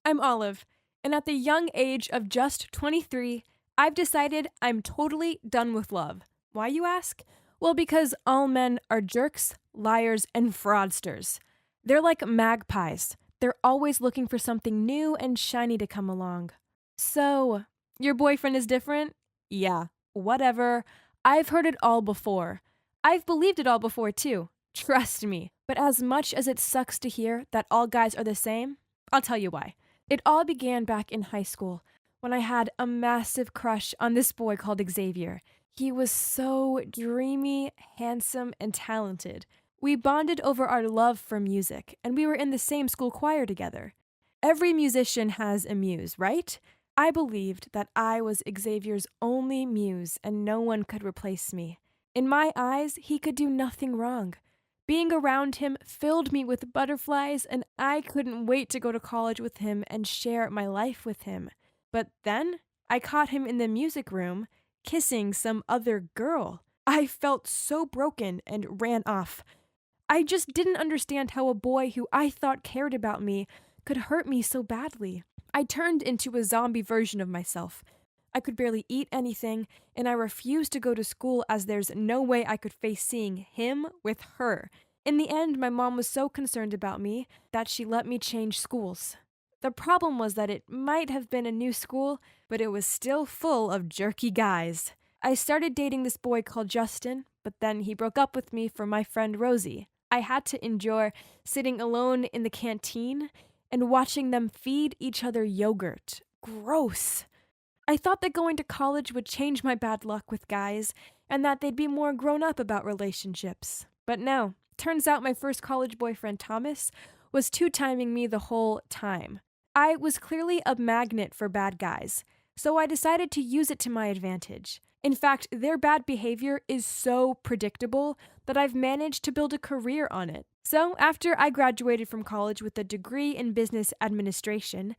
I'm Olive, and at the young age of just 23, I've decided I'm totally done with love. Why, you ask? Well, because all men are jerks, liars, and fraudsters. They're like magpies. They're always looking for something new and shiny to come along. So, your boyfriend is different? Yeah, whatever. I've heard it all before. I've believed it all before, too. Trust me. But as much as it sucks to hear that all guys are the same, I'll tell you why. It all began back in high school when I had a massive crush on this boy called Xavier. He was so dreamy, handsome, and talented. We bonded over our love for music, and we were in the same school choir together. Every musician has a muse, right? I believed that I was Xavier's only muse and no one could replace me. In my eyes, he could do nothing wrong. Being around him filled me with butterflies, and I couldn't wait to go to college with him and share my life with him. But then I caught him in the music room kissing some other girl. I felt so broken and ran off. I just didn't understand how a boy who I thought cared about me could hurt me so badly. I turned into a zombie version of myself. I could barely eat anything, and I refused to go to school as there's no way I could face seeing him with her. In the end, my mom was so concerned about me that she let me change schools. The problem was that it might have been a new school, but it was still full of jerky guys. I started dating this boy called Justin, but then he broke up with me for my friend Rosie. I had to endure sitting alone in the canteen and watching them feed each other yogurt. Gross. I thought that going to college would change my bad luck with guys and that they'd be more grown up about relationships. But no, turns out my first college boyfriend, Thomas, was two-timing me the whole time. I was clearly a magnet for bad guys, so I decided to use it to my advantage. In fact, their bad behavior is so predictable that I've managed to build a career on it. So after I graduated from college with a degree in business administration,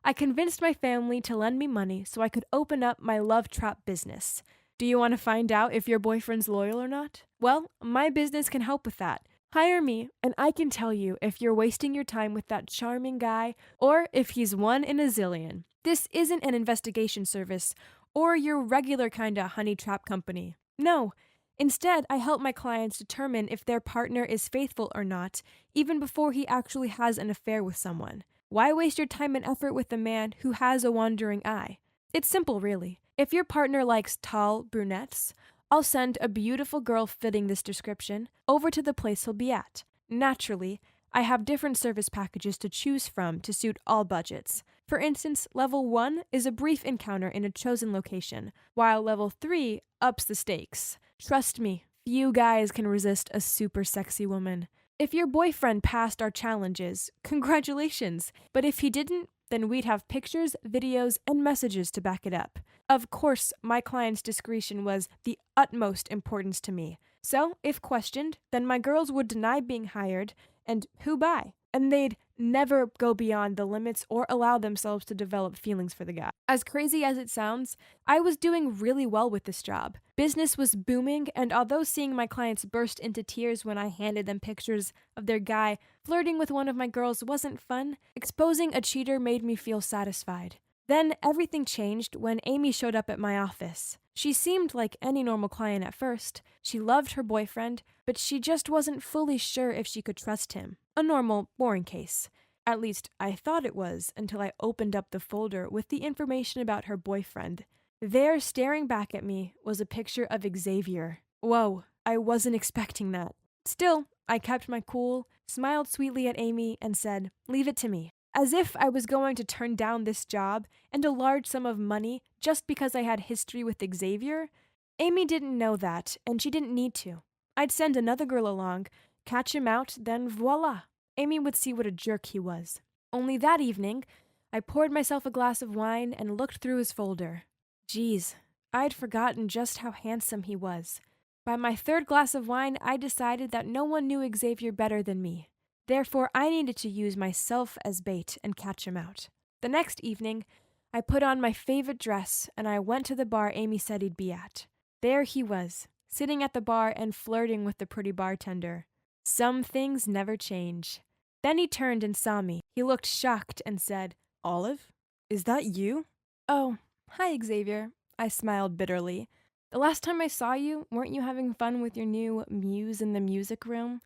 I convinced my family to lend me money so I could open up my love trap business. Do you want to find out if your boyfriend's loyal or not? Well, my business can help with that. Hire me, and I can tell you if you're wasting your time with that charming guy or if he's one in a zillion. This isn't an investigation service or your regular kinda honey trap company. No. Instead, I help my clients determine if their partner is faithful or not, even before he actually has an affair with someone. Why waste your time and effort with a man who has a wandering eye? It's simple, really. If your partner likes tall brunettes, I'll send a beautiful girl fitting this description over to the place he'll be at. Naturally, I have different service packages to choose from to suit all budgets. For instance, level 1 is a brief encounter in a chosen location, while level 3 ups the stakes. Trust me, few guys can resist a super sexy woman. If your boyfriend passed our challenges, congratulations. But if he didn't, then we'd have pictures, videos, and messages to back it up. Of course, my client's discretion was the utmost importance to me. So, if questioned, then my girls would deny being hired, and who by? And they'd never go beyond the limits or allow themselves to develop feelings for the guy. As crazy as it sounds, I was doing really well with this job. Business was booming, and although seeing my clients burst into tears when I handed them pictures of their guy flirting with one of my girls wasn't fun, exposing a cheater made me feel satisfied. Then everything changed when Amy showed up at my office. She seemed like any normal client at first. She loved her boyfriend, but she just wasn't fully sure if she could trust him. A normal, boring case. At least, I thought it was until I opened up the folder with the information about her boyfriend. There, staring back at me, was a picture of Xavier. Whoa, I wasn't expecting that. Still, I kept my cool, smiled sweetly at Amy, and said, "Leave it to me." As if I was going to turn down this job and a large sum of money just because I had history with Xavier. Amy didn't know that, and she didn't need to. I'd send another girl along, catch him out, then voila. Amy would see what a jerk he was. Only that evening, I poured myself a glass of wine and looked through his folder. Geez, I'd forgotten just how handsome he was. By my third glass of wine, I decided that no one knew Xavier better than me. Therefore, I needed to use myself as bait and catch him out. The next evening, I put on my favorite dress and I went to the bar Amy said he'd be at. There he was, sitting at the bar and flirting with the pretty bartender. Some things never change. Then he turned and saw me. He looked shocked and said, Olive? Is that you? Oh, hi, Xavier. I smiled bitterly. The last time I saw you, weren't you having fun with your new muse in the music room?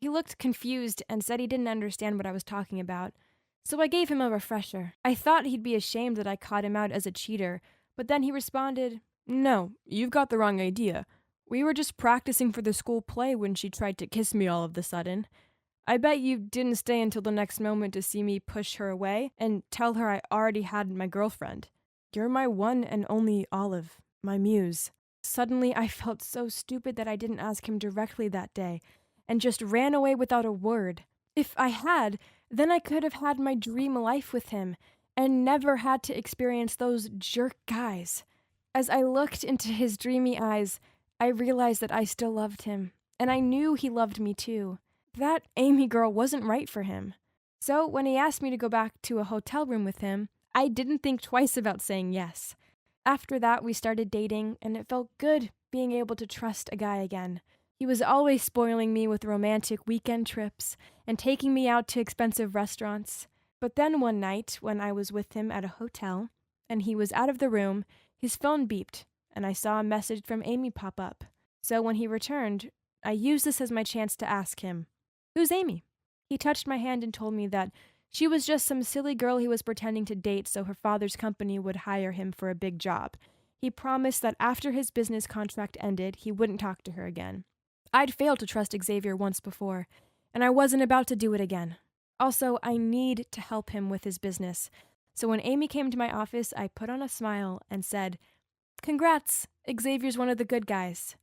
He looked confused and said he didn't understand what I was talking about, so I gave him a refresher. I thought he'd be ashamed that I caught him out as a cheater, but then he responded, No, you've got the wrong idea. We were just practicing for the school play when she tried to kiss me all of the sudden. I bet you didn't stay until the next moment to see me push her away and tell her I already had my girlfriend. You're my one and only Olive, my muse. Suddenly, I felt so stupid that I didn't ask him directly that day and just ran away without a word. If I had, then I could have had my dream life with him and never had to experience those jerk guys. As I looked into his dreamy eyes, I realized that I still loved him, and I knew he loved me too. That Amy girl wasn't right for him. So when he asked me to go back to a hotel room with him, I didn't think twice about saying yes. After that, we started dating, and it felt good being able to trust a guy again. He was always spoiling me with romantic weekend trips and taking me out to expensive restaurants. But then one night, when I was with him at a hotel, and he was out of the room, his phone beeped, and I saw a message from Amy pop up. So when he returned, I used this as my chance to ask him, Who's Amy? He touched my hand and told me that she was just some silly girl he was pretending to date so her father's company would hire him for a big job. He promised that after his business contract ended, he wouldn't talk to her again. I'd failed to trust Xavier once before, and I wasn't about to do it again. Also, I need to help him with his business. So when Amy came to my office, I put on a smile and said, Congrats, Xavier's one of the good guys.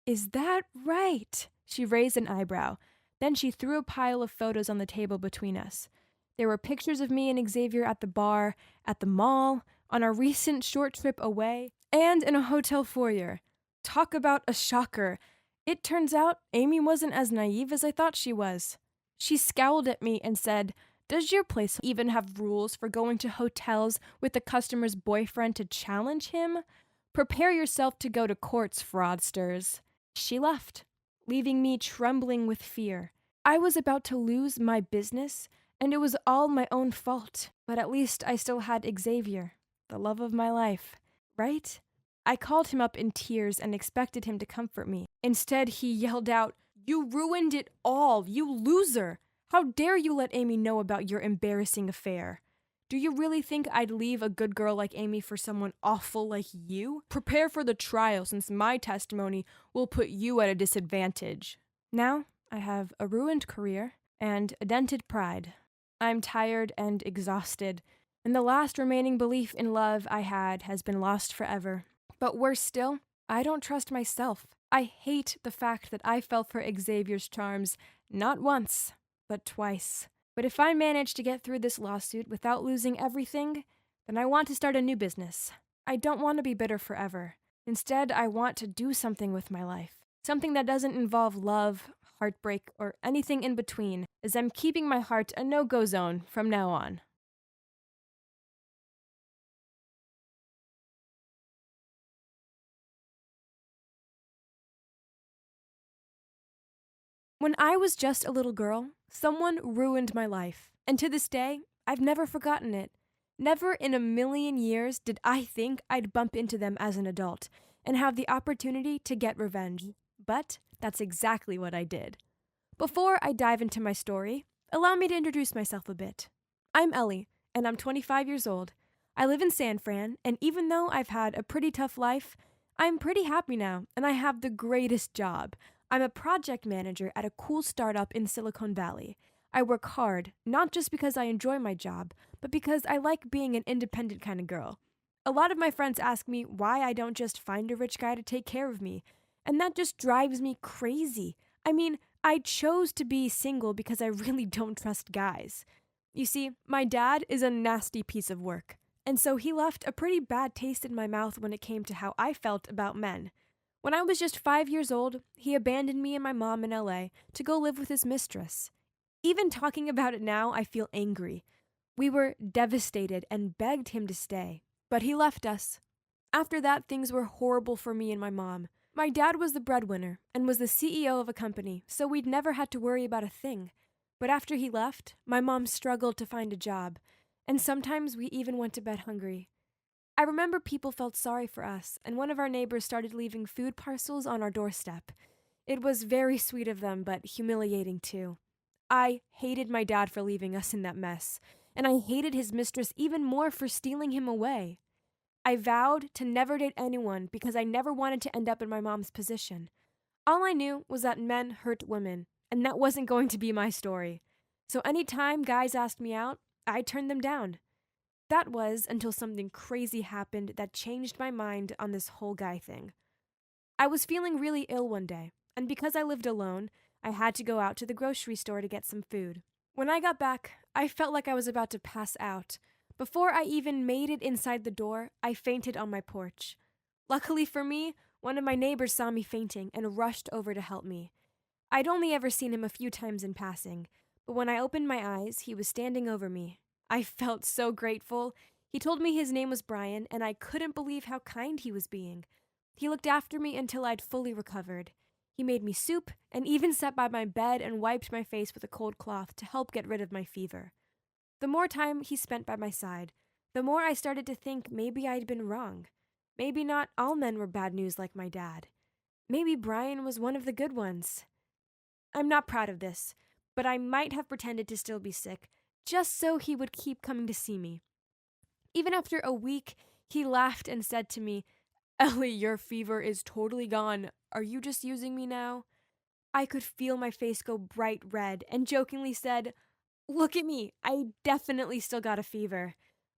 Is that right? She raised an eyebrow. Then she threw a pile of photos on the table between us. There were pictures of me and Xavier at the bar, at the mall, on our recent short trip away, and in a hotel foyer. Talk about a shocker. It turns out Amy wasn't as naive as I thought she was. She scowled at me and said, Does your place even have rules for going to hotels with the customer's boyfriend to challenge him? Prepare yourself to go to courts, fraudsters. She left, leaving me trembling with fear. I was about to lose my business, and it was all my own fault. But at least I still had Xavier, the love of my life, right? I called him up in tears and expected him to comfort me. Instead, he yelled out, You ruined it all, you loser! How dare you let Amy know about your embarrassing affair? Do you really think I'd leave a good girl like Amy for someone awful like you? Prepare for the trial, since my testimony will put you at a disadvantage. Now, I have a ruined career and a dented pride. I'm tired and exhausted, and the last remaining belief in love I had has been lost forever. But worse still, I don't trust myself. I hate the fact that I fell for Xavier's charms not once, but twice. But if I manage to get through this lawsuit without losing everything, then I want to start a new business. I don't want to be bitter forever. Instead, I want to do something with my life. Something that doesn't involve love, heartbreak, or anything in between, as I'm keeping my heart a no-go zone from now on. When I was just a little girl, someone ruined my life. And to this day, I've never forgotten it. Never in a million years did I think I'd bump into them as an adult and have the opportunity to get revenge. But that's exactly what I did. Before I dive into my story, allow me to introduce myself a bit. I'm Ellie, and I'm 25 years old. I live in San Fran, and even though I've had a pretty tough life, I'm pretty happy now, and I have the greatest job. I'm a project manager at a cool startup in Silicon Valley. I work hard, not just because I enjoy my job, but because I like being an independent kind of girl. A lot of my friends ask me why I don't just find a rich guy to take care of me, and that just drives me crazy. I mean, I chose to be single because I really don't trust guys. You see, my dad is a nasty piece of work, and so he left a pretty bad taste in my mouth when it came to how I felt about men. When I was just 5 years old, he abandoned me and my mom in LA to go live with his mistress. Even talking about it now, I feel angry. We were devastated and begged him to stay, but he left us. After that, things were horrible for me and my mom. My dad was the breadwinner and was the CEO of a company, so we'd never had to worry about a thing. But after he left, my mom struggled to find a job, and sometimes we even went to bed hungry. I remember people felt sorry for us, and one of our neighbors started leaving food parcels on our doorstep. It was very sweet of them, but humiliating too. I hated my dad for leaving us in that mess, and I hated his mistress even more for stealing him away. I vowed to never date anyone because I never wanted to end up in my mom's position. All I knew was that men hurt women, and that wasn't going to be my story. So anytime guys asked me out, I turned them down. That was until something crazy happened that changed my mind on this whole guy thing. I was feeling really ill one day, and because I lived alone, I had to go out to the grocery store to get some food. When I got back, I felt like I was about to pass out. Before I even made it inside the door, I fainted on my porch. Luckily for me, one of my neighbors saw me fainting and rushed over to help me. I'd only ever seen him a few times in passing, but when I opened my eyes, he was standing over me. I felt so grateful. He told me his name was Brian, and I couldn't believe how kind he was being. He looked after me until I'd fully recovered. He made me soup and even sat by my bed and wiped my face with a cold cloth to help get rid of my fever. The more time he spent by my side, the more I started to think maybe I'd been wrong. Maybe not all men were bad news like my dad. Maybe Brian was one of the good ones. I'm not proud of this, but I might have pretended to still be sick, just so he would keep coming to see me. Even after a week, he laughed and said to me, "Ellie, your fever is totally gone. Are you just using me now?" I could feel my face go bright red and jokingly said, "Look at me, I definitely still got a fever."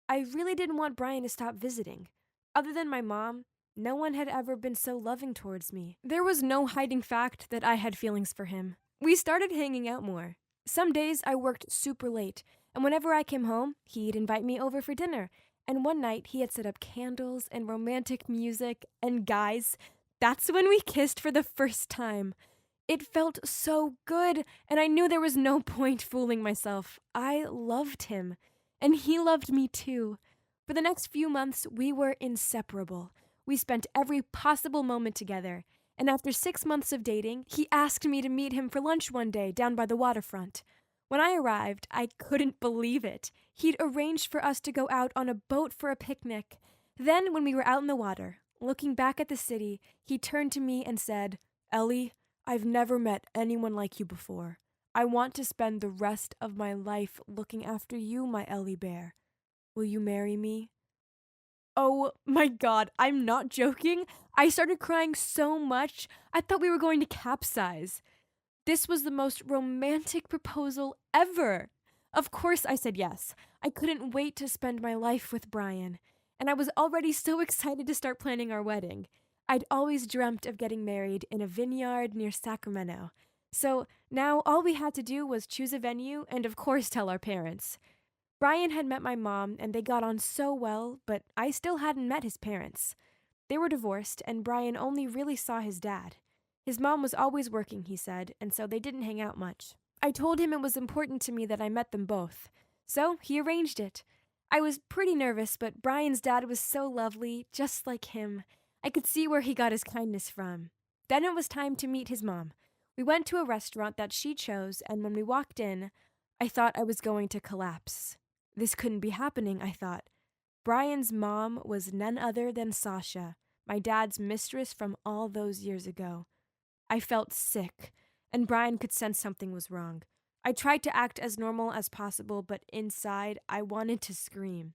I really didn't want Brian to stop visiting. Other than my mom, no one had ever been so loving towards me. There was no hiding fact that I had feelings for him. We started hanging out more. Some days I worked super late, and whenever I came home, he'd invite me over for dinner. And one night, he had set up candles and romantic music, and guys, that's when we kissed for the first time. It felt so good, and I knew there was no point fooling myself. I loved him, and he loved me too. For the next few months, we were inseparable. We spent every possible moment together, and after 6 months of dating, he asked me to meet him for lunch one day down by the waterfront. When I arrived, I couldn't believe it. He'd arranged for us to go out on a boat for a picnic. Then, when we were out in the water, looking back at the city, he turned to me and said, "Ellie, I've never met anyone like you before. I want to spend the rest of my life looking after you, my Ellie bear. Will you marry me?" Oh my God, I'm not joking. I started crying so much, I thought we were going to capsize. This was the most romantic proposal ever. Of course I said yes. I couldn't wait to spend my life with Brian, and I was already so excited to start planning our wedding. I'd always dreamt of getting married in a vineyard near Sacramento. So now all we had to do was choose a venue and, of course, tell our parents. Brian had met my mom, and they got on so well, but I still hadn't met his parents. They were divorced, and Brian only really saw his dad. His mom was always working, he said, and so they didn't hang out much. I told him it was important to me that I met them both. So he arranged it. I was pretty nervous, but Brian's dad was so lovely, just like him. I could see where he got his kindness from. Then it was time to meet his mom. We went to a restaurant that she chose, and when we walked in, I thought I was going to collapse. This couldn't be happening, I thought. Brian's mom was none other than Sasha, my dad's mistress from all those years ago. I felt sick, and Brian could sense something was wrong. I tried to act as normal as possible, but inside, I wanted to scream.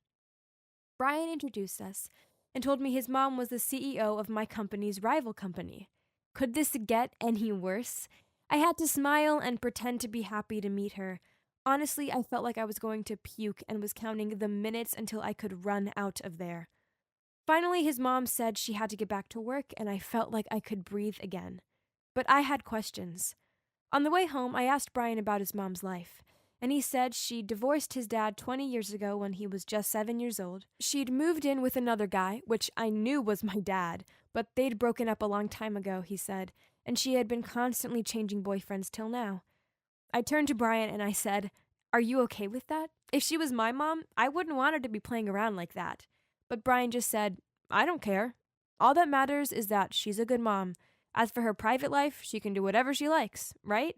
Brian introduced us and told me his mom was the CEO of my company's rival company. Could this get any worse? I had to smile and pretend to be happy to meet her. Honestly, I felt like I was going to puke and was counting the minutes until I could run out of there. Finally, his mom said she had to get back to work, and I felt like I could breathe again. But I had questions. On the way home, I asked Brian about his mom's life, and he said she divorced his dad 20 years ago when he was just 7 years old. She'd moved in with another guy, which I knew was my dad, but they'd broken up a long time ago, he said, and she had been constantly changing boyfriends till now. I turned to Brian and I said, "Are you okay with that? If she was my mom, I wouldn't want her to be playing around like that." But Brian just said, "I don't care. All that matters is that she's a good mom. As for her private life, she can do whatever she likes, right?"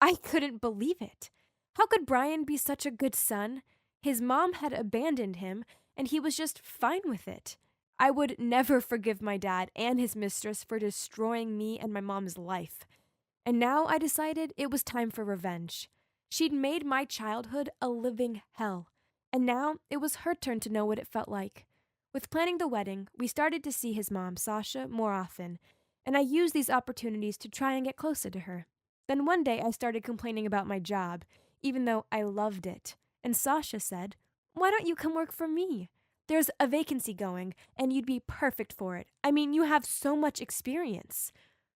I couldn't believe it. How could Brian be such a good son? His mom had abandoned him, and he was just fine with it. I would never forgive my dad and his mistress for destroying me and my mom's life. And now I decided it was time for revenge. She'd made my childhood a living hell, and now it was her turn to know what it felt like. With planning the wedding, we started to see his mom, Sasha, more often, and I used these opportunities to try and get closer to her. Then one day I started complaining about my job, even though I loved it, and Sasha said, "Why don't you come work for me? There's a vacancy going, and you'd be perfect for it. I mean, you have so much experience."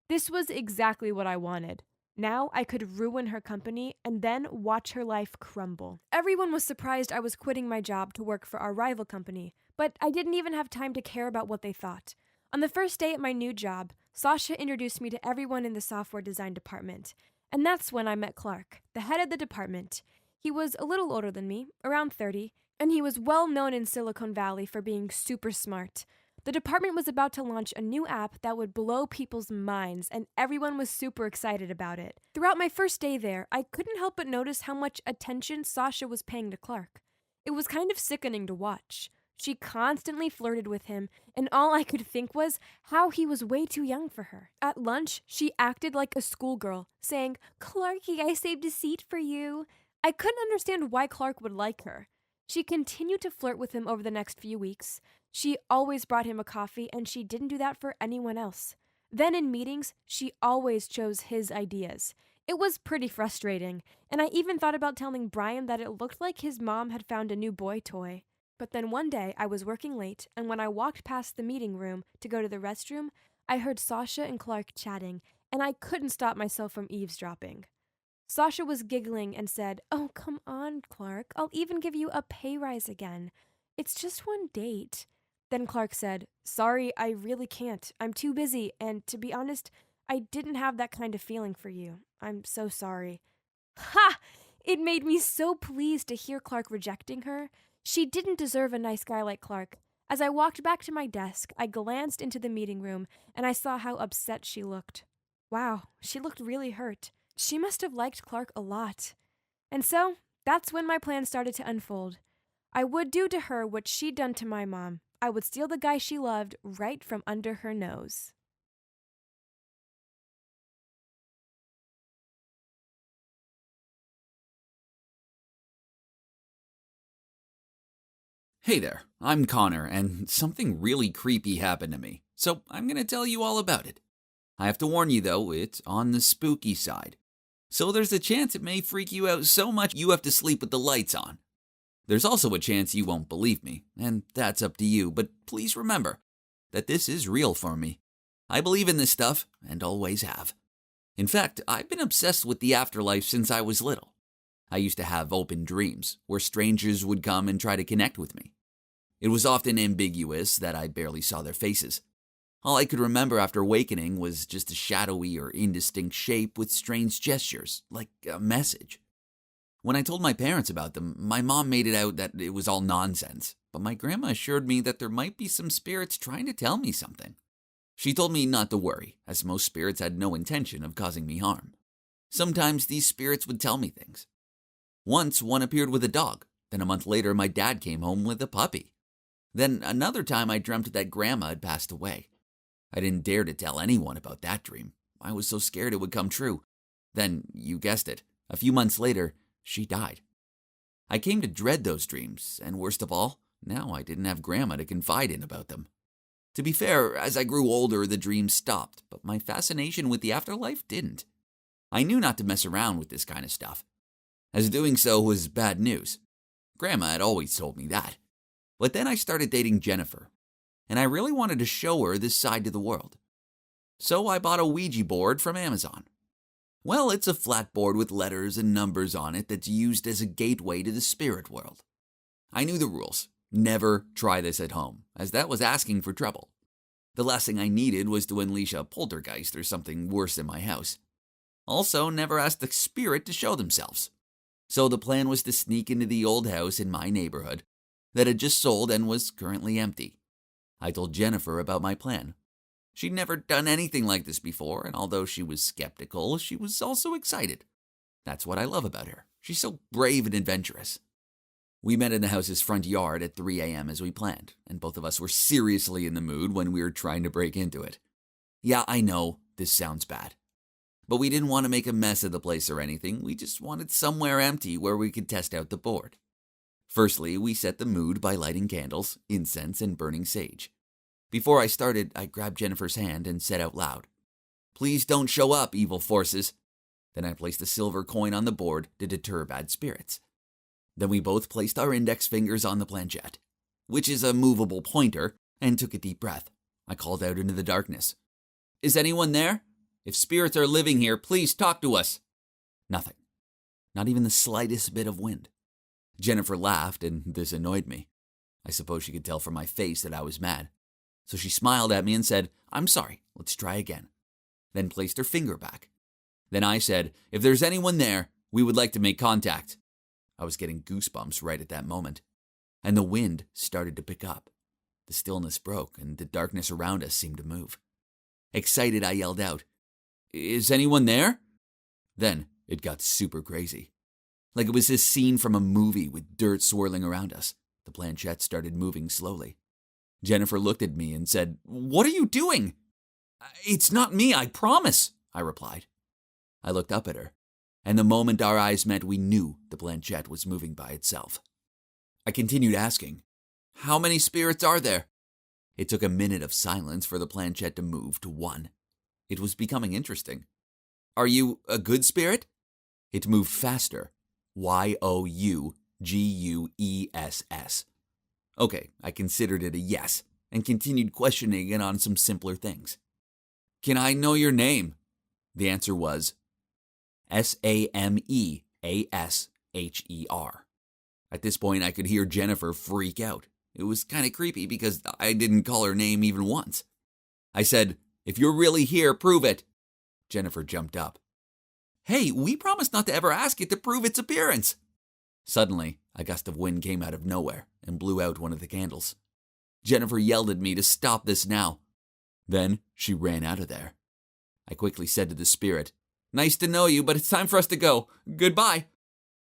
This was exactly what I wanted. Now I could ruin her company and then watch her life crumble. Everyone was surprised I was quitting my job to work for our rival company, but I didn't even have time to care about what they thought. On the first day at my new job, Sasha introduced me to everyone in the software design department, and that's when I met Clark, the head of the department. He was a little older than me, around 30, and he was well known in Silicon Valley for being super smart. The department was about to launch a new app that would blow people's minds, and everyone was super excited about it. Throughout my first day there, I couldn't help but notice how much attention Sasha was paying to Clark. It was kind of sickening to watch. She constantly flirted with him, and all I could think was how he was way too young for her. At lunch, she acted like a schoolgirl, saying, "Clarky, I saved a seat for you." I couldn't understand why Clark would like her. She continued to flirt with him over the next few weeks. She always brought him a coffee, and she didn't do that for anyone else. Then in meetings, she always chose his ideas. It was pretty frustrating, and I even thought about telling Brian that it looked like his mom had found a new boy toy. But then one day, I was working late, and when I walked past the meeting room to go to the restroom, I heard Sasha and Clark chatting, and I couldn't stop myself from eavesdropping. Sasha was giggling and said, "Oh, come on, Clark. I'll even give you a pay rise again. It's just one date." Then Clark said, "Sorry, I really can't. I'm too busy, and to be honest, I didn't have that kind of feeling for you. I'm so sorry." Ha! It made me so pleased to hear Clark rejecting her. She didn't deserve a nice guy like Clark. As I walked back to my desk, I glanced into the meeting room, and I saw how upset she looked. Wow, she looked really hurt. She must have liked Clark a lot. And so, that's when my plan started to unfold. I would do to her what she'd done to my mom. I would steal the guy she loved right from under her nose. Hey there, I'm Connor, and something really creepy happened to me, so I'm going to tell you all about it. I have to warn you though, it's on the spooky side. So there's a chance it may freak you out so much you have to sleep with the lights on. There's also a chance you won't believe me, and that's up to you, but please remember that this is real for me. I believe in this stuff, and always have. In fact, I've been obsessed with the afterlife since I was little. I used to have open dreams, where strangers would come and try to connect with me. It was often ambiguous that I barely saw their faces. All I could remember after awakening was just a shadowy or indistinct shape with strange gestures, like a message. When I told my parents about them, my mom made it out that it was all nonsense, but my grandma assured me that there might be some spirits trying to tell me something. She told me not to worry, as most spirits had no intention of causing me harm. Sometimes these spirits would tell me things. Once, one appeared with a dog. Then a month later, my dad came home with a puppy. Then another time, I dreamt that Grandma had passed away. I didn't dare to tell anyone about that dream. I was so scared it would come true. Then, you guessed it, a few months later, she died. I came to dread those dreams, and worst of all, now I didn't have Grandma to confide in about them. To be fair, as I grew older, the dreams stopped, but my fascination with the afterlife didn't. I knew not to mess around with this kind of stuff, as doing so was bad news. Grandma had always told me that. But then I started dating Jennifer, and I really wanted to show her this side to the world. So I bought a Ouija board from Amazon. Well, it's a flat board with letters and numbers on it that's used as a gateway to the spirit world. I knew the rules. Never try this at home, as that was asking for trouble. The last thing I needed was to unleash a poltergeist or something worse in my house. Also, never ask the spirit to show themselves. So the plan was to sneak into the old house in my neighborhood that had just sold and was currently empty. I told Jennifer about my plan. She'd never done anything like this before, and although she was skeptical, she was also excited. That's what I love about her. She's so brave and adventurous. We met in the house's front yard at 3 a.m. as we planned, and both of us were seriously in the mood when we were trying to break into it. Yeah, I know, this sounds bad. But we didn't want to make a mess of the place or anything, we just wanted somewhere empty where we could test out the board. Firstly, we set the mood by lighting candles, incense, and burning sage. Before I started, I grabbed Jennifer's hand and said out loud, "Please don't show up, evil forces." Then I placed a silver coin on the board to deter bad spirits. Then we both placed our index fingers on the planchette, which is a movable pointer, and took a deep breath. I called out into the darkness, "Is anyone there? If spirits are living here, please talk to us." Nothing. Not even the slightest bit of wind. Jennifer laughed, and this annoyed me. I suppose she could tell from my face that I was mad. So she smiled at me and said, "I'm sorry, let's try again." Then placed her finger back. Then I said, "If there's anyone there, we would like to make contact." I was getting goosebumps right at that moment. And the wind started to pick up. The stillness broke, and the darkness around us seemed to move. Excited, I yelled out, "Is anyone there?" Then it got super crazy. Like it was this scene from a movie with dirt swirling around us. The planchette started moving slowly. Jennifer looked at me and said, "What are you doing?" "It's not me, I promise," I replied. I looked up at her, and the moment our eyes met, we knew the planchette was moving by itself. I continued asking, "How many spirits are there?" It took a minute of silence for the planchette to move to 1. It was becoming interesting. "Are you a good spirit?" It moved faster. Youguess. Okay, I considered it a yes, and continued questioning it on some simpler things. "Can I know your name?" The answer was Sameasher. At this point, I could hear Jennifer freak out. It was kind of creepy because I didn't call her name even once. I said, "If you're really here, prove it." Jennifer jumped up. "Hey, we promised not to ever ask it to prove its appearance." Suddenly, a gust of wind came out of nowhere and blew out one of the candles. Jennifer yelled at me to stop this now. Then she ran out of there. I quickly said to the spirit, "Nice to know you, but it's time for us to go. Goodbye."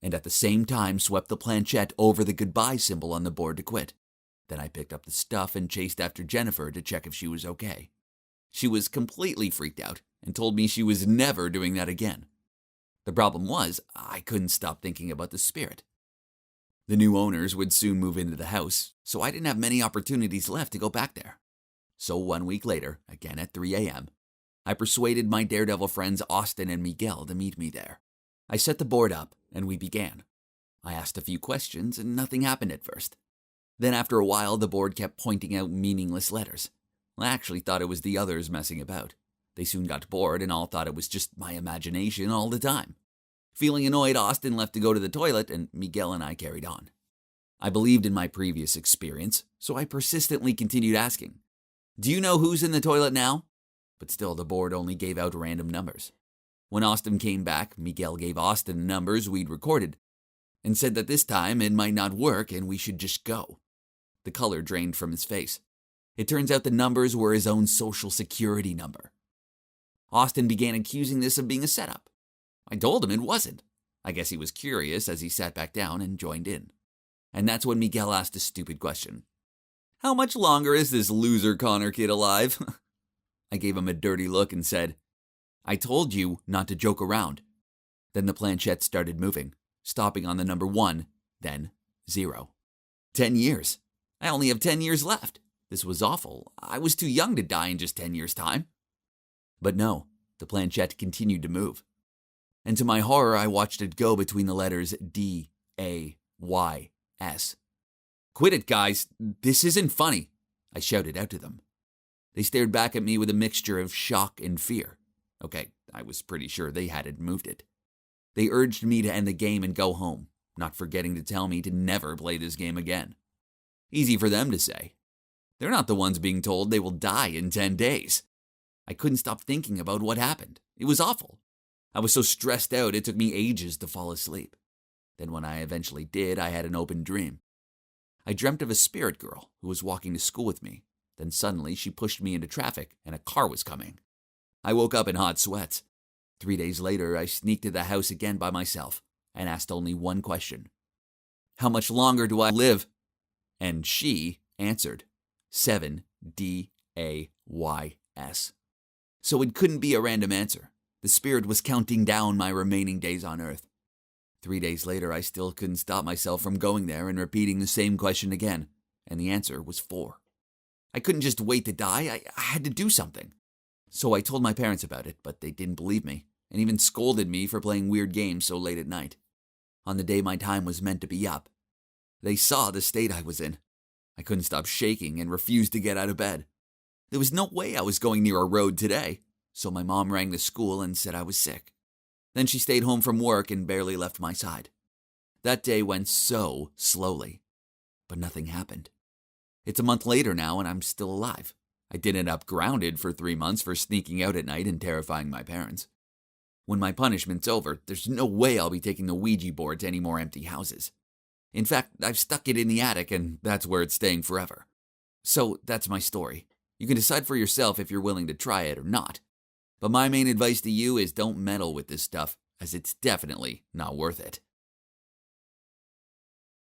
And at the same time swept the planchette over the goodbye symbol on the board to quit. Then I picked up the stuff and chased after Jennifer to check if she was okay. She was completely freaked out and told me she was never doing that again. The problem was, I couldn't stop thinking about the spirit. The new owners would soon move into the house, so I didn't have many opportunities left to go back there. So 1 week later, again at 3 a.m., I persuaded my daredevil friends Austin and Miguel to meet me there. I set the board up, and we began. I asked a few questions, and nothing happened at first. Then after a while, the board kept pointing out meaningless letters. I actually thought it was the others messing about. They soon got bored and all thought it was just my imagination all the time. Feeling annoyed, Austin left to go to the toilet, and Miguel and I carried on. I believed in my previous experience, so I persistently continued asking, "Do you know who's in the toilet now?" But still, the board only gave out random numbers. When Austin came back, Miguel gave Austin the numbers we'd recorded and said that this time it might not work and we should just go. The color drained from his face. It turns out the numbers were his own social security number. Austin began accusing this of being a setup. I told him it wasn't. I guess he was curious as he sat back down and joined in. And that's when Miguel asked a stupid question. "How much longer is this loser Connor kid alive?" I gave him a dirty look and said, "I told you not to joke around." Then the planchette started moving, stopping on the number 1, then 0. 10 years. I only have 10 years left. This was awful. I was too young to die in just 10 years' time. But no, the planchette continued to move. And to my horror, I watched it go between the letters D, A, Y, S. "Quit it, guys. This isn't funny," I shouted out to them. They stared back at me with a mixture of shock and fear. Okay, I was pretty sure they hadn't moved it. They urged me to end the game and go home, not forgetting to tell me to never play this game again. Easy for them to say. They're not the ones being told they will die in 10 days. I couldn't stop thinking about what happened. It was awful. I was so stressed out it took me ages to fall asleep. Then when I eventually did, I had an open dream. I dreamt of a spirit girl who was walking to school with me. Then suddenly she pushed me into traffic and a car was coming. I woke up in hot sweats. 3 days later, I sneaked to the house again by myself and asked only one question. How much longer do I live? And she answered, 7 DAYS. So it couldn't be a random answer. The spirit was counting down my remaining days on Earth. 3 days later, I still couldn't stop myself from going there and repeating the same question again, and the answer was 4. I couldn't just wait to die. I had to do something. So I told my parents about it, but they didn't believe me, and even scolded me for playing weird games so late at night. On the day my time was meant to be up, they saw the state I was in. I couldn't stop shaking and refused to get out of bed. There was no way I was going near a road today, so my mom rang the school and said I was sick. Then she stayed home from work and barely left my side. That day went so slowly, but nothing happened. It's a month later now and I'm still alive. I did end up grounded for 3 months for sneaking out at night and terrifying my parents. When my punishment's over, there's no way I'll be taking the Ouija board to any more empty houses. In fact, I've stuck it in the attic and that's where it's staying forever. So that's my story. You can decide for yourself if you're willing to try it or not. But my main advice to you is don't meddle with this stuff, as it's definitely not worth it.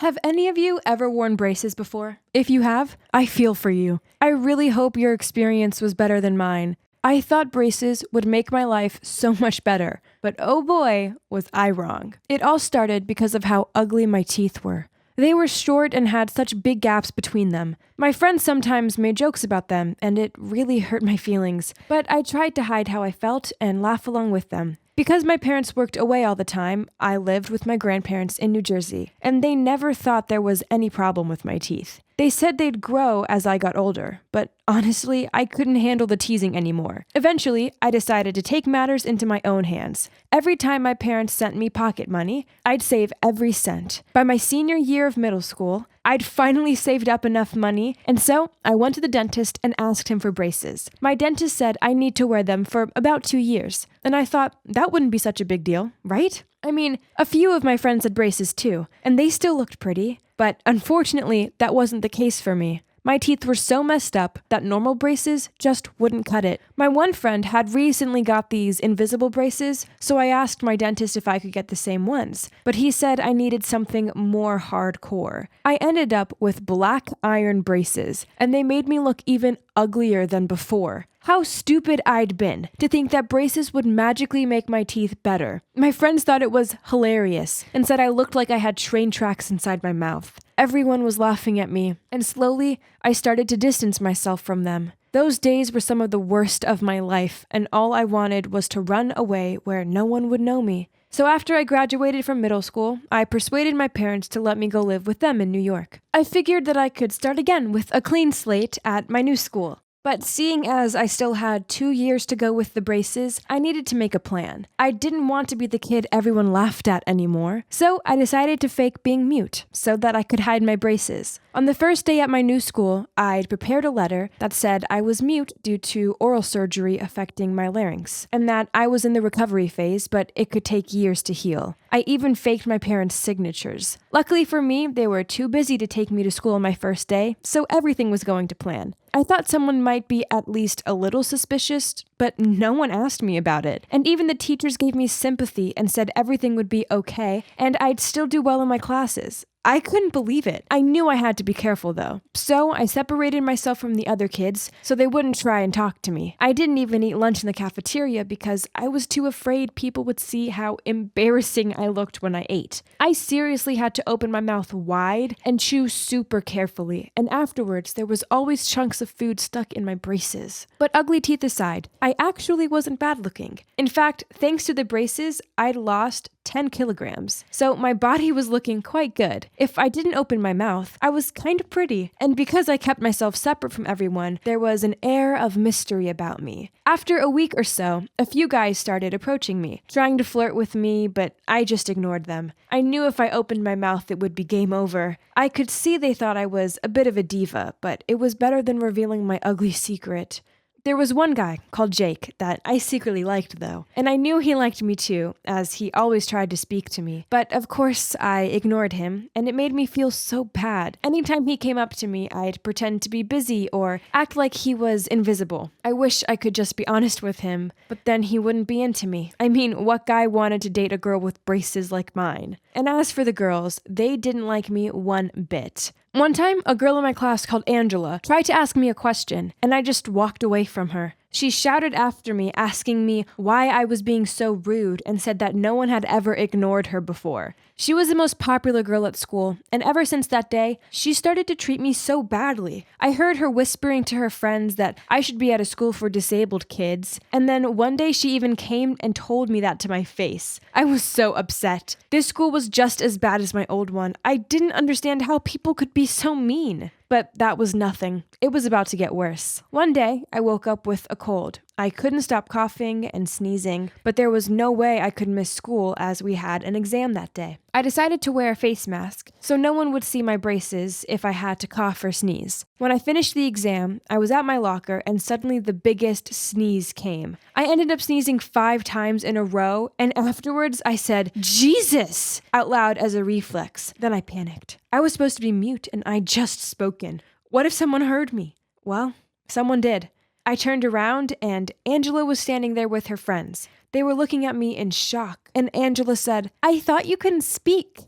Have any of you ever worn braces before? If you have, I feel for you. I really hope your experience was better than mine. I thought braces would make my life so much better, but oh boy, was I wrong. It all started because of how ugly my teeth were. They were short and had such big gaps between them. My friends sometimes made jokes about them, and it really hurt my feelings, but I tried to hide how I felt and laugh along with them. Because my parents worked away all the time, I lived with my grandparents in New Jersey, and they never thought there was any problem with my teeth. They said they'd grow as I got older, but honestly, I couldn't handle the teasing anymore. Eventually, I decided to take matters into my own hands. Every time my parents sent me pocket money, I'd save every cent. By my senior year of middle school, I'd finally saved up enough money, and so I went to the dentist and asked him for braces. My dentist said I need to wear them for about 2 years, and I thought that wouldn't be such a big deal, right? I mean, a few of my friends had braces too, and they still looked pretty, but unfortunately, that wasn't the case for me. My teeth were so messed up that normal braces just wouldn't cut it. My one friend had recently got these invisible braces, so I asked my dentist if I could get the same ones, but he said I needed something more hardcore. I ended up with black iron braces, and they made me look even uglier than before. How stupid I'd been to think that braces would magically make my teeth better. My friends thought it was hilarious and said I looked like I had train tracks inside my mouth. Everyone was laughing at me, and slowly I started to distance myself from them. Those days were some of the worst of my life, and all I wanted was to run away where no one would know me. So after I graduated from middle school, I persuaded my parents to let me go live with them in New York. I figured that I could start again with a clean slate at my new school. But seeing as I still had 2 years to go with the braces, I needed to make a plan. I didn't want to be the kid everyone laughed at anymore, so I decided to fake being mute so that I could hide my braces. On the first day at my new school, I'd prepared a letter that said I was mute due to oral surgery affecting my larynx, and that I was in the recovery phase, but it could take years to heal. I even faked my parents' signatures. Luckily for me, they were too busy to take me to school on my first day, so everything was going to plan. I thought someone might be at least a little suspicious, but no one asked me about it. And even the teachers gave me sympathy and said everything would be okay, and I'd still do well in my classes. I couldn't believe it. I knew I had to be careful though. So I separated myself from the other kids so they wouldn't try and talk to me. I didn't even eat lunch in the cafeteria because I was too afraid people would see how embarrassing I looked when I ate. I seriously had to open my mouth wide and chew super carefully, and afterwards there was always chunks of food stuck in my braces. But ugly teeth aside, I actually wasn't bad looking. In fact, thanks to the braces, I'd lost 10 kilograms. So my body was looking quite good. If I didn't open my mouth, I was kind of pretty. And because I kept myself separate from everyone, there was an air of mystery about me. After a week or so, a few guys started approaching me, trying to flirt with me, but I just ignored them. I knew if I opened my mouth, it would be game over. I could see they thought I was a bit of a diva, but it was better than revealing my ugly secret. There was one guy called Jake that I secretly liked, though, and I knew he liked me too, as he always tried to speak to me. But of course, I ignored him, and it made me feel so bad. Anytime he came up to me, I'd pretend to be busy or act like he was invisible. I wish I could just be honest with him, but then he wouldn't be into me. I mean, what guy wanted to date a girl with braces like mine? And as for the girls, they didn't like me one bit. One time, a girl in my class called Angela tried to ask me a question, and I just walked away from her. She shouted after me, asking me why I was being so rude, and said that no one had ever ignored her before. She was the most popular girl at school, and ever since that day, she started to treat me so badly. I heard her whispering to her friends that I should be at a school for disabled kids, and then one day she even came and told me that to my face. I was so upset. This school was just as bad as my old one. I didn't understand how people could be so mean. But that was nothing. It was about to get worse. One day, I woke up with a cold. I couldn't stop coughing and sneezing, but there was no way I could miss school as we had an exam that day. I decided to wear a face mask so no one would see my braces if I had to cough or sneeze. When I finished the exam, I was at my locker and suddenly the biggest sneeze came. I ended up sneezing 5 times in a row, and afterwards I said, "Jesus!" out loud as a reflex. Then I panicked. I was supposed to be mute and I'd just spoken. What if someone heard me? Well, someone did. I turned around and Angela was standing there with her friends. They were looking at me in shock, and Angela said, "I thought you couldn't speak,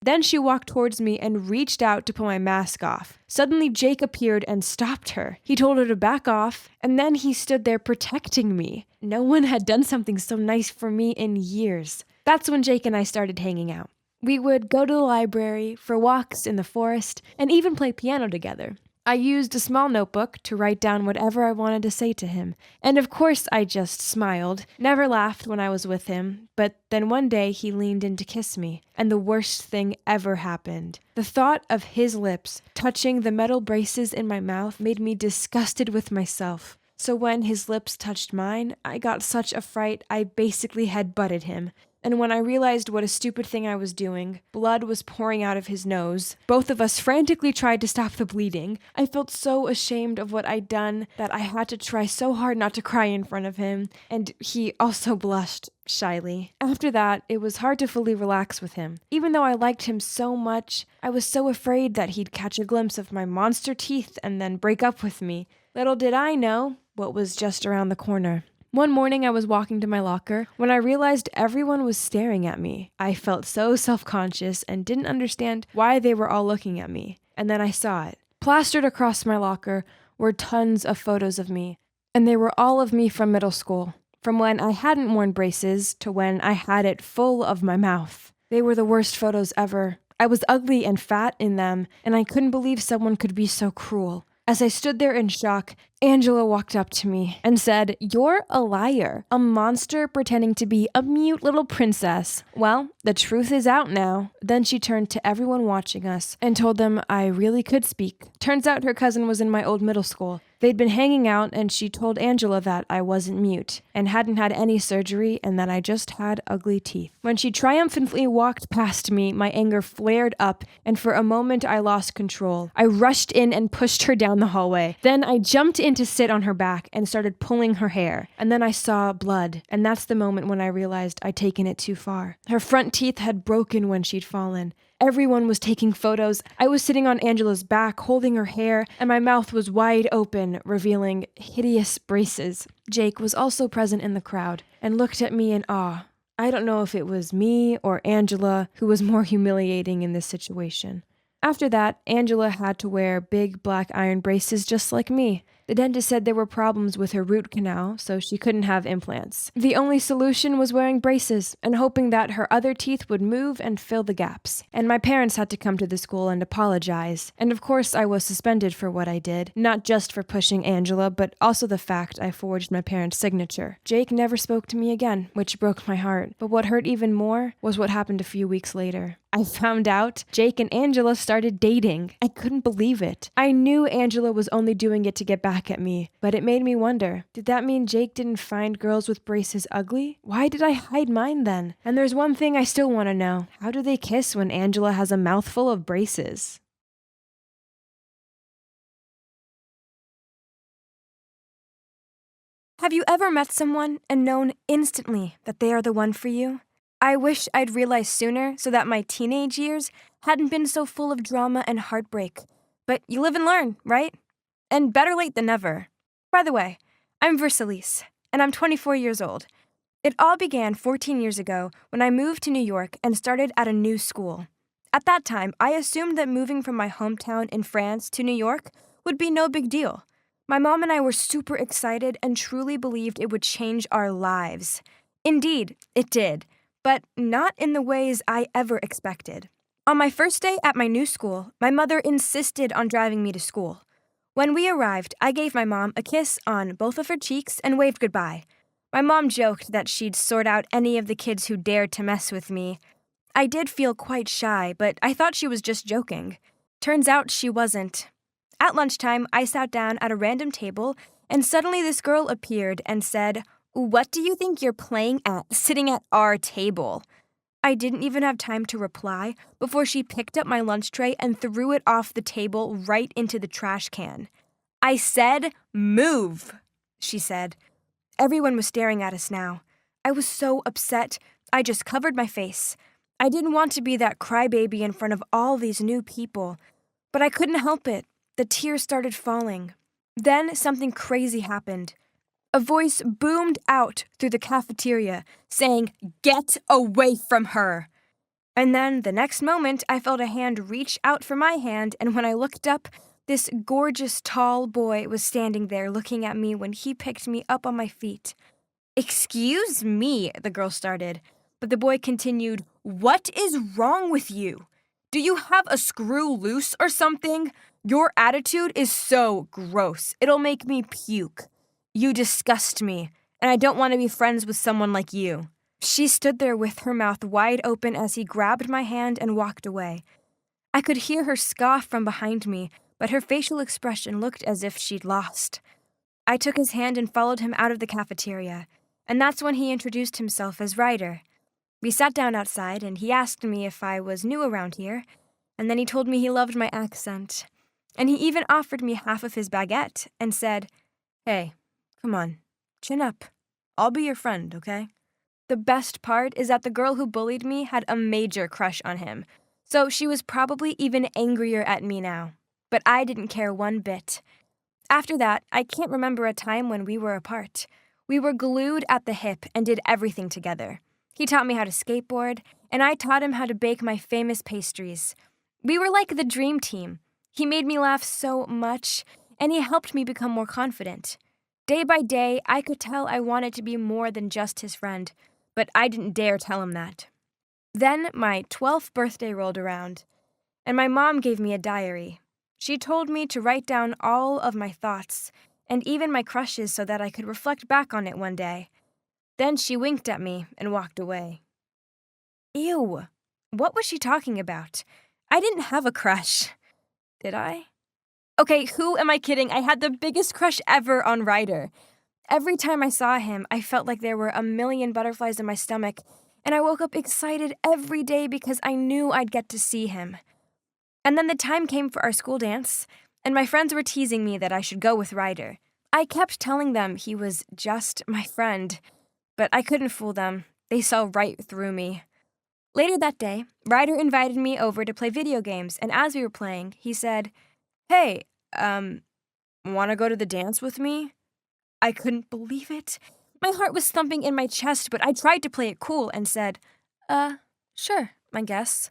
Then she walked towards me and reached out to pull my mask off. Suddenly, Jake appeared and stopped her. He told her to back off, and then he stood there protecting me. No one had done something so nice for me in years. That's when Jake and I started hanging out. We would go to the library, for walks in the forest, and even play piano together. I used a small notebook to write down whatever I wanted to say to him. And of course I just smiled, never laughed when I was with him, but then one day he leaned in to kiss me, and the worst thing ever happened. The thought of his lips touching the metal braces in my mouth made me disgusted with myself. So when his lips touched mine, I got such a fright I basically headbutted him. And when I realized what a stupid thing I was doing, blood was pouring out of his nose. Both of us frantically tried to stop the bleeding. I felt so ashamed of what I'd done that I had to try so hard not to cry in front of him, and he also blushed shyly. After that, it was hard to fully relax with him. Even though I liked him so much, I was so afraid that he'd catch a glimpse of my monster teeth and then break up with me. Little did I know what was just around the corner. One morning I was walking to my locker when I realized everyone was staring at me. I felt so self-conscious and didn't understand why they were all looking at me. And then I saw it. Plastered across my locker were tons of photos of me. And they were all of me from middle school. From when I hadn't worn braces to when I had it full of my mouth. They were the worst photos ever. I was ugly and fat in them, and I couldn't believe someone could be so cruel. As I stood there in shock, Angela walked up to me and said, "You're a liar, a monster pretending to be a mute little princess. Well, the truth is out now." Then she turned to everyone watching us and told them I really could speak. Turns out her cousin was in my old middle school. They'd been hanging out, and she told Angela that I wasn't mute and hadn't had any surgery and that I just had ugly teeth. When she triumphantly walked past me, my anger flared up, and for a moment I lost control. I rushed in and pushed her down the hallway. Then I jumped in to sit on her back and started pulling her hair. And then I saw blood, and that's the moment when I realized I'd taken it too far. Her front teeth had broken when she'd fallen. Everyone was taking photos. I was sitting on Angela's back, holding her hair, and my mouth was wide open, revealing hideous braces. Jake was also present in the crowd and looked at me in awe. I don't know if it was me or Angela who was more humiliating in this situation. After that, Angela had to wear big black iron braces just like me. The dentist said there were problems with her root canal, so she couldn't have implants. The only solution was wearing braces and hoping that her other teeth would move and fill the gaps. And my parents had to come to the school and apologize. And of course, I was suspended for what I did, not just for pushing Angela, but also the fact I forged my parents' signature. Jake never spoke to me again, which broke my heart. But what hurt even more was what happened a few weeks later. I found out Jake and Angela started dating. I couldn't believe it. I knew Angela was only doing it to get back at me, but it made me wonder, did that mean Jake didn't find girls with braces ugly? Why did I hide mine then? And there's one thing I still want to know. How do they kiss when Angela has a mouthful of braces? Have you ever met someone and known instantly that they are the one for you? I wish I'd realized sooner so that my teenage years hadn't been so full of drama and heartbreak. But you live and learn, right? And better late than never. By the way, I'm Versailles, and I'm 24 years old. It all began 14 years ago when I moved to New York and started at a new school. At that time, I assumed that moving from my hometown in France to New York would be no big deal. My mom and I were super excited and truly believed it would change our lives. Indeed, it did, but not in the ways I ever expected. On my first day at my new school, my mother insisted on driving me to school. When we arrived, I gave my mom a kiss on both of her cheeks and waved goodbye. My mom joked that she'd sort out any of the kids who dared to mess with me. I did feel quite shy, but I thought she was just joking. Turns out she wasn't. At lunchtime, I sat down at a random table, and suddenly this girl appeared and said, "What do you think you're playing at, sitting at our table?" I didn't even have time to reply before she picked up my lunch tray and threw it off the table right into the trash can. "I said, move," she said. Everyone was staring at us now. I was so upset, I just covered my face. I didn't want to be that crybaby in front of all these new people, but I couldn't help it. The tears started falling. Then something crazy happened. A voice boomed out through the cafeteria, saying, "Get away from her!" And then, the next moment, I felt a hand reach out for my hand, and when I looked up, this gorgeous, tall boy was standing there looking at me when he picked me up on my feet. "Excuse me," the girl started, but the boy continued, "What is wrong with you? Do you have a screw loose or something? Your attitude is so gross. It'll make me puke. You disgust me, and I don't want to be friends with someone like you." She stood there with her mouth wide open as he grabbed my hand and walked away. I could hear her scoff from behind me, but her facial expression looked as if she'd lost. I took his hand and followed him out of the cafeteria, and that's when he introduced himself as Ryder. We sat down outside, and he asked me if I was new around here, and then he told me he loved my accent. And he even offered me half of his baguette and said, "Hey, come on, chin up. I'll be your friend, okay?" The best part is that the girl who bullied me had a major crush on him, so she was probably even angrier at me now. But I didn't care one bit. After that, I can't remember a time when we were apart. We were glued at the hip and did everything together. He taught me how to skateboard, and I taught him how to bake my famous pastries. We were like the dream team. He made me laugh so much, and he helped me become more confident. Day by day, I could tell I wanted to be more than just his friend, but I didn't dare tell him that. Then my 12th birthday rolled around, and my mom gave me a diary. She told me to write down all of my thoughts, and even my crushes so that I could reflect back on it one day. Then she winked at me and walked away. Ew, what was she talking about? I didn't have a crush. Did I? Okay, who am I kidding? I had the biggest crush ever on Ryder. Every time I saw him, I felt like there were a million butterflies in my stomach, and I woke up excited every day because I knew I'd get to see him. And then the time came for our school dance, and my friends were teasing me that I should go with Ryder. I kept telling them he was just my friend, but I couldn't fool them. They saw right through me. Later that day, Ryder invited me over to play video games, and as we were playing, he said, "Hey, wanna go to the dance with me?" I couldn't believe it. My heart was thumping in my chest, but I tried to play it cool and said, sure, I guess.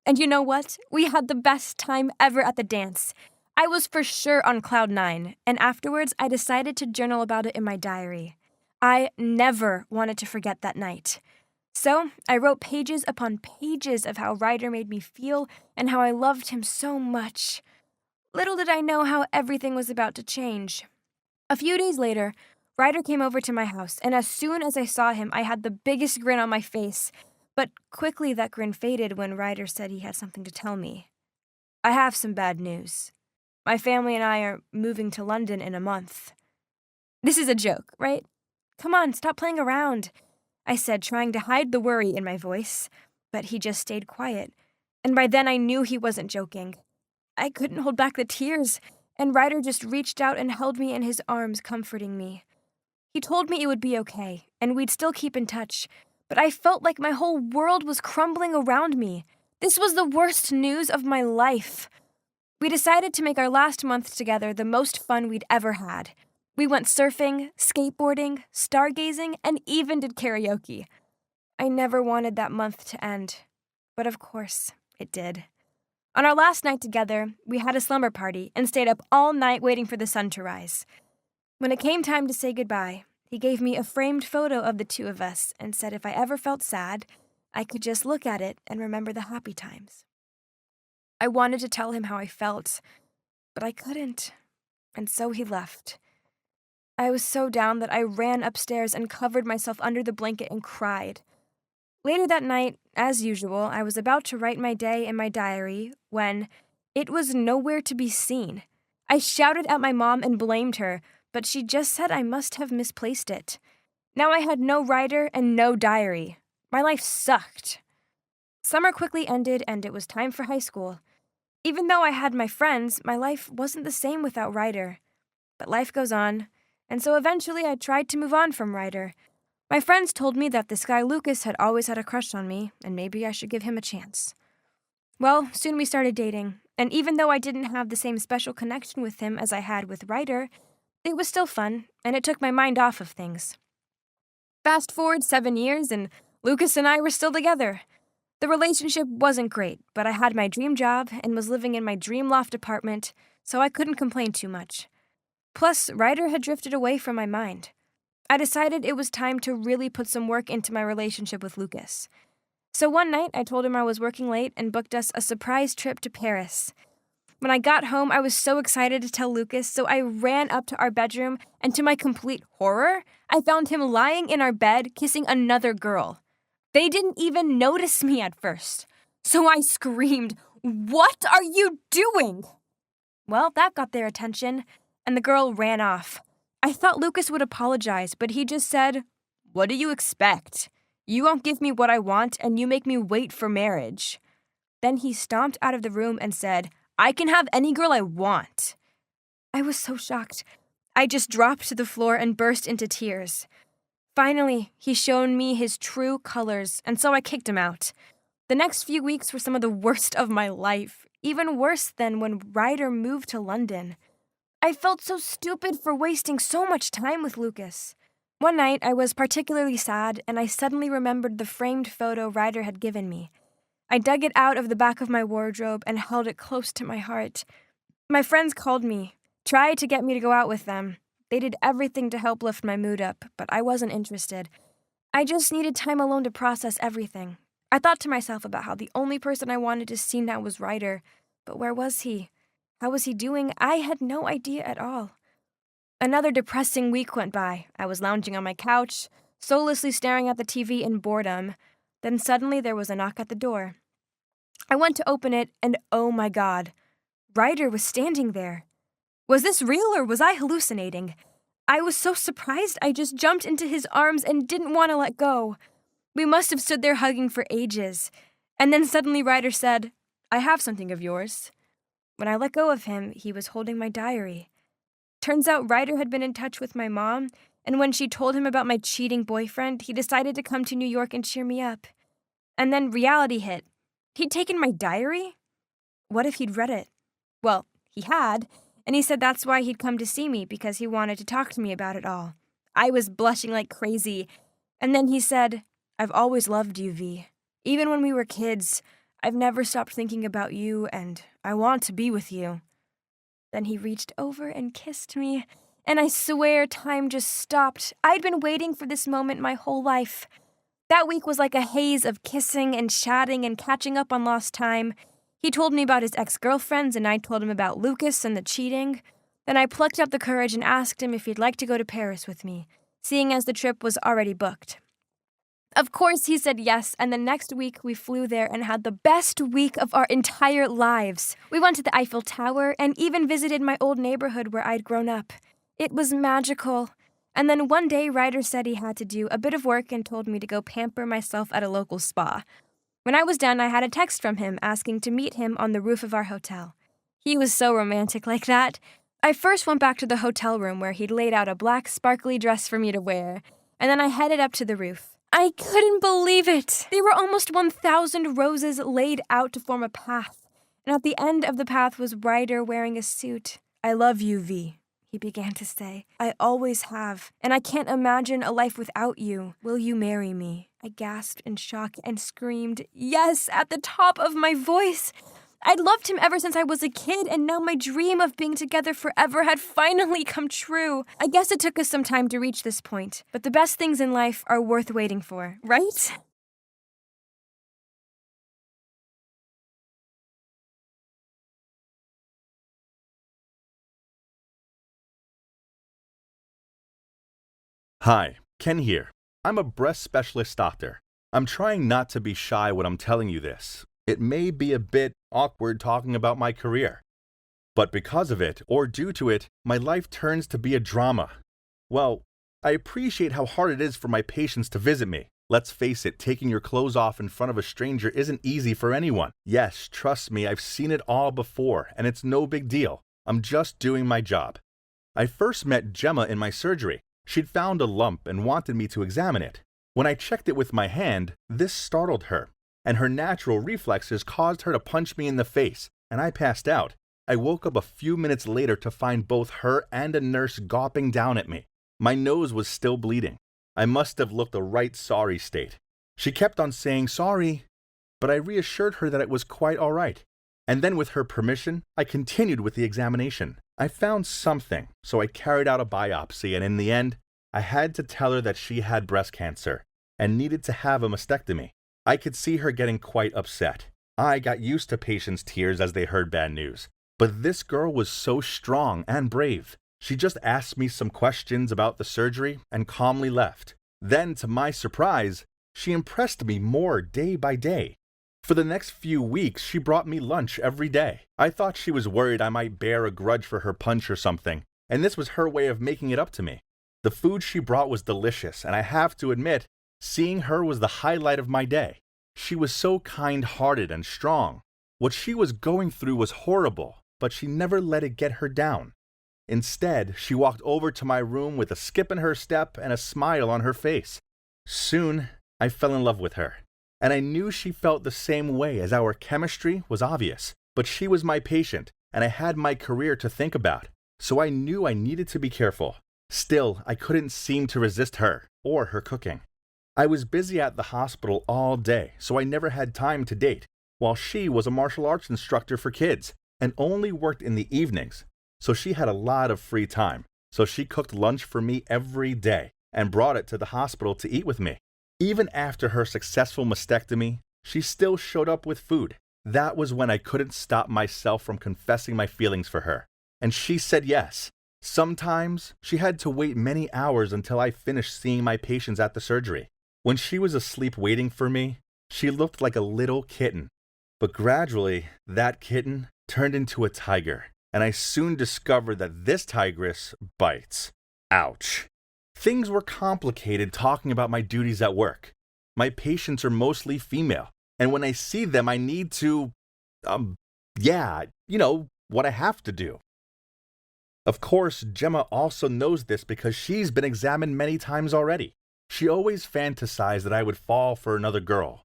And you know what? We had the best time ever at the dance. I was for sure on cloud 9, and afterwards I decided to journal about it in my diary. I never wanted to forget that night. So I wrote pages upon pages of how Ryder made me feel and how I loved him so much. Little did I know how everything was about to change. A few days later, Ryder came over to my house, and as soon as I saw him, I had the biggest grin on my face. But quickly that grin faded when Ryder said he had something to tell me. "I have some bad news. My family and I are moving to London in a month." This is a joke, right? Come on, stop playing around, I said, trying to hide the worry in my voice. But he just stayed quiet, and by then I knew he wasn't joking. I couldn't hold back the tears, and Ryder just reached out and held me in his arms, comforting me. He told me it would be okay, and we'd still keep in touch, but I felt like my whole world was crumbling around me. This was the worst news of my life. We decided to make our last month together the most fun we'd ever had. We went surfing, skateboarding, stargazing, and even did karaoke. I never wanted that month to end, but of course, it did. On our last night together, we had a slumber party and stayed up all night waiting for the sun to rise. When it came time to say goodbye, he gave me a framed photo of the two of us and said if I ever felt sad, I could just look at it and remember the happy times. I wanted to tell him how I felt, but I couldn't, and so he left. I was so down that I ran upstairs and covered myself under the blanket and cried. Later that night, as usual, I was about to write my day in my diary when it was nowhere to be seen. I shouted at my mom and blamed her, but she just said I must have misplaced it. Now I had no writer and no diary. My life sucked. Summer quickly ended and it was time for high school. Even though I had my friends, my life wasn't the same without Ryder. But life goes on, and so eventually I tried to move on from Ryder. My friends told me that this guy Lucas had always had a crush on me, and maybe I should give him a chance. Well, soon we started dating, and even though I didn't have the same special connection with him as I had with Ryder, it was still fun, and it took my mind off of things. Fast forward 7 years, and Lucas and I were still together. The relationship wasn't great, but I had my dream job and was living in my dream loft apartment, so I couldn't complain too much. Plus, Ryder had drifted away from my mind. I decided it was time to really put some work into my relationship with Lucas. So one night, I told him I was working late and booked us a surprise trip to Paris. When I got home, I was so excited to tell Lucas, so I ran up to our bedroom, and to my complete horror, I found him lying in our bed kissing another girl. They didn't even notice me at first. So I screamed, "What are you doing?" Well, that got their attention, and the girl ran off. I thought Lucas would apologize, but he just said, "What do you expect? You won't give me what I want, and you make me wait for marriage." Then he stomped out of the room and said, "I can have any girl I want." I was so shocked. I just dropped to the floor and burst into tears. Finally, he showed me his true colors, and so I kicked him out. The next few weeks were some of the worst of my life, even worse than when Ryder moved to London. I felt so stupid for wasting so much time with Lucas. One night, I was particularly sad, and I suddenly remembered the framed photo Ryder had given me. I dug it out of the back of my wardrobe and held it close to my heart. My friends called me, tried to get me to go out with them. They did everything to help lift my mood up, but I wasn't interested. I just needed time alone to process everything. I thought to myself about how the only person I wanted to see now was Ryder, but where was he? How was he doing? I had no idea at all. Another depressing week went by. I was lounging on my couch, soullessly staring at the TV in boredom. Then suddenly there was a knock at the door. I went to open it, and oh my God, Ryder was standing there. Was this real or was I hallucinating? I was so surprised I just jumped into his arms and didn't want to let go. We must have stood there hugging for ages. And then suddenly Ryder said, "I have something of yours." When I let go of him, he was holding my diary. Turns out Ryder had been in touch with my mom, and when she told him about my cheating boyfriend, he decided to come to New York and cheer me up. And then reality hit. He'd taken my diary? What if he'd read it? Well, he had, and he said that's why he'd come to see me, because he wanted to talk to me about it all. I was blushing like crazy. And then he said, "I've always loved you, V. Even when we were kids, I've never stopped thinking about you, and I want to be with you." Then he reached over and kissed me, and I swear time just stopped. I'd been waiting for this moment my whole life. That week was like a haze of kissing and chatting and catching up on lost time. He told me about his ex-girlfriends, and I told him about Lucas and the cheating. Then I plucked up the courage and asked him if he'd like to go to Paris with me, seeing as the trip was already booked. Of course, he said yes, and the next week we flew there and had the best week of our entire lives. We went to the Eiffel Tower and even visited my old neighborhood where I'd grown up. It was magical. And then one day, Ryder said he had to do a bit of work and told me to go pamper myself at a local spa. When I was done, I had a text from him asking to meet him on the roof of our hotel. He was so romantic like that. I first went back to the hotel room where he'd laid out a black sparkly dress for me to wear, and then I headed up to the roof. I couldn't believe it! There were almost 1,000 roses laid out to form a path, and at the end of the path was Ryder wearing a suit. "I love you, V," he began to say. "I always have, and I can't imagine a life without you. Will you marry me?" I gasped in shock and screamed, "Yes," at the top of my voice. I'd loved him ever since I was a kid, and now my dream of being together forever had finally come true. I guess it took us some time to reach this point, but the best things in life are worth waiting for, right? Hi, Ken here. I'm a breast specialist doctor. I'm trying not to be shy when I'm telling you this. It may be a bit awkward talking about my career. But because of it, or due to it, my life turns to be a drama. Well, I appreciate how hard it is for my patients to visit me. Let's face it, taking your clothes off in front of a stranger isn't easy for anyone. Yes, trust me, I've seen it all before, and it's no big deal. I'm just doing my job. I first met Gemma in my surgery. She'd found a lump and wanted me to examine it. When I checked it with my hand, this startled her, and her natural reflexes caused her to punch me in the face, and I passed out. I woke up a few minutes later to find both her and a nurse gawping down at me. My nose was still bleeding. I must have looked a right sorry state. She kept on saying sorry, but I reassured her that it was quite all right. And then with her permission, I continued with the examination. I found something, so I carried out a biopsy, and in the end, I had to tell her that she had breast cancer and needed to have a mastectomy. I could see her getting quite upset. I got used to patients' tears as they heard bad news. But this girl was so strong and brave. She just asked me some questions about the surgery and calmly left. Then, to my surprise, she impressed me more day by day. For the next few weeks, she brought me lunch every day. I thought she was worried I might bear a grudge for her punch or something, and this was her way of making it up to me. The food she brought was delicious, and I have to admit, seeing her was the highlight of my day. She was so kind-hearted and strong. What she was going through was horrible, but she never let it get her down. Instead, she walked over to my room with a skip in her step and a smile on her face. Soon, I fell in love with her. And I knew she felt the same way, as our chemistry was obvious. But she was my patient, and I had my career to think about, so I knew I needed to be careful. Still, I couldn't seem to resist her, or her cooking. I was busy at the hospital all day, so I never had time to date, while she was a martial arts instructor for kids, and only worked in the evenings, so she had a lot of free time. So she cooked lunch for me every day, and brought it to the hospital to eat with me. Even after her successful mastectomy, she still showed up with food. That was when I couldn't stop myself from confessing my feelings for her. And she said yes. Sometimes, she had to wait many hours until I finished seeing my patients at the surgery. When she was asleep waiting for me, she looked like a little kitten. But gradually, that kitten turned into a tiger. And I soon discovered that this tigress bites. Ouch. Things were complicated talking about my duties at work. My patients are mostly female, and when I see them, I need to, what I have to do. Of course, Gemma also knows this because she's been examined many times already. She always fantasized that I would fall for another girl,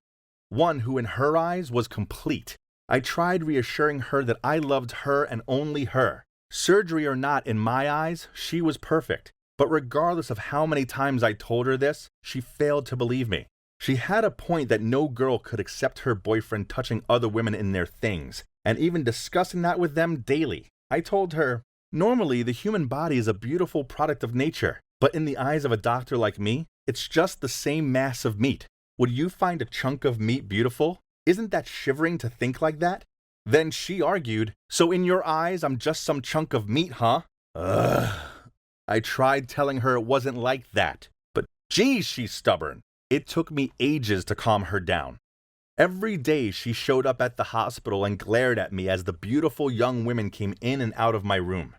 one who in her eyes was complete. I tried reassuring her that I loved her and only her. Surgery or not, in my eyes, she was perfect. But regardless of how many times I told her this, she failed to believe me. She had a point that no girl could accept her boyfriend touching other women in their things, and even discussing that with them daily. I told her, normally the human body is a beautiful product of nature, but in the eyes of a doctor like me, it's just the same mass of meat. Would you find a chunk of meat beautiful? Isn't that shivering to think like that? Then she argued, so in your eyes, I'm just some chunk of meat, huh? Ugh. I tried telling her it wasn't like that, but geez, she's stubborn. It took me ages to calm her down. Every day she showed up at the hospital and glared at me as the beautiful young women came in and out of my room.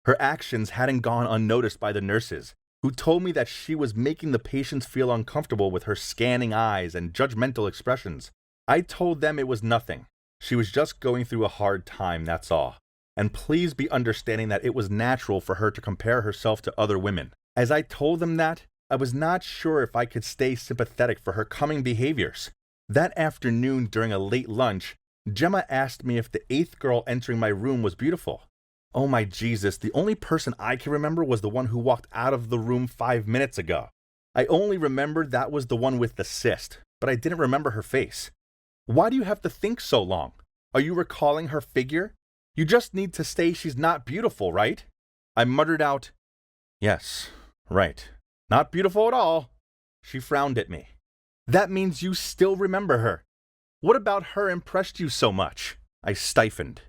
Her actions hadn't gone unnoticed by the nurses, who told me that she was making the patients feel uncomfortable with her scanning eyes and judgmental expressions. I told them it was nothing. She was just going through a hard time, that's all. and please be understanding that it was natural for her to compare herself to other women. As I told them that, I was not sure if I could stay sympathetic for her coming behaviors. That afternoon during a late lunch, Gemma asked me if the 8th girl entering my room was beautiful. Oh my Jesus, the only person I can remember was the one who walked out of the room 5 minutes ago. I only remembered that was the one with the cyst, but I didn't remember her face. Why do you have to think so long? Are you recalling her figure? You just need to say she's not beautiful, right? I muttered out, "Yes, right. Not beautiful at all." She frowned at me. "That means you still remember her. What about her impressed you so much?" I stiffened.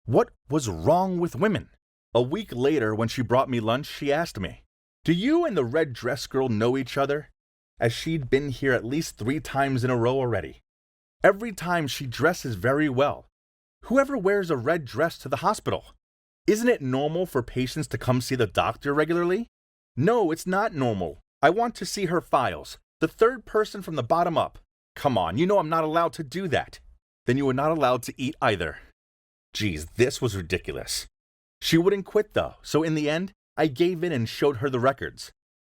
What was wrong with women? A week later, when she brought me lunch, she asked me, "Do you and the red dress girl know each other?" As she'd been here at least 3 times in a row already. Every time she dresses very well. Whoever wears a red dress to the hospital? Isn't it normal for patients to come see the doctor regularly? No, it's not normal. I want to see her files. The 3rd person from the bottom up. Come on, you know I'm not allowed to do that. Then you were not allowed to eat either. Geez, this was ridiculous. She wouldn't quit though, so in the end, I gave in and showed her the records.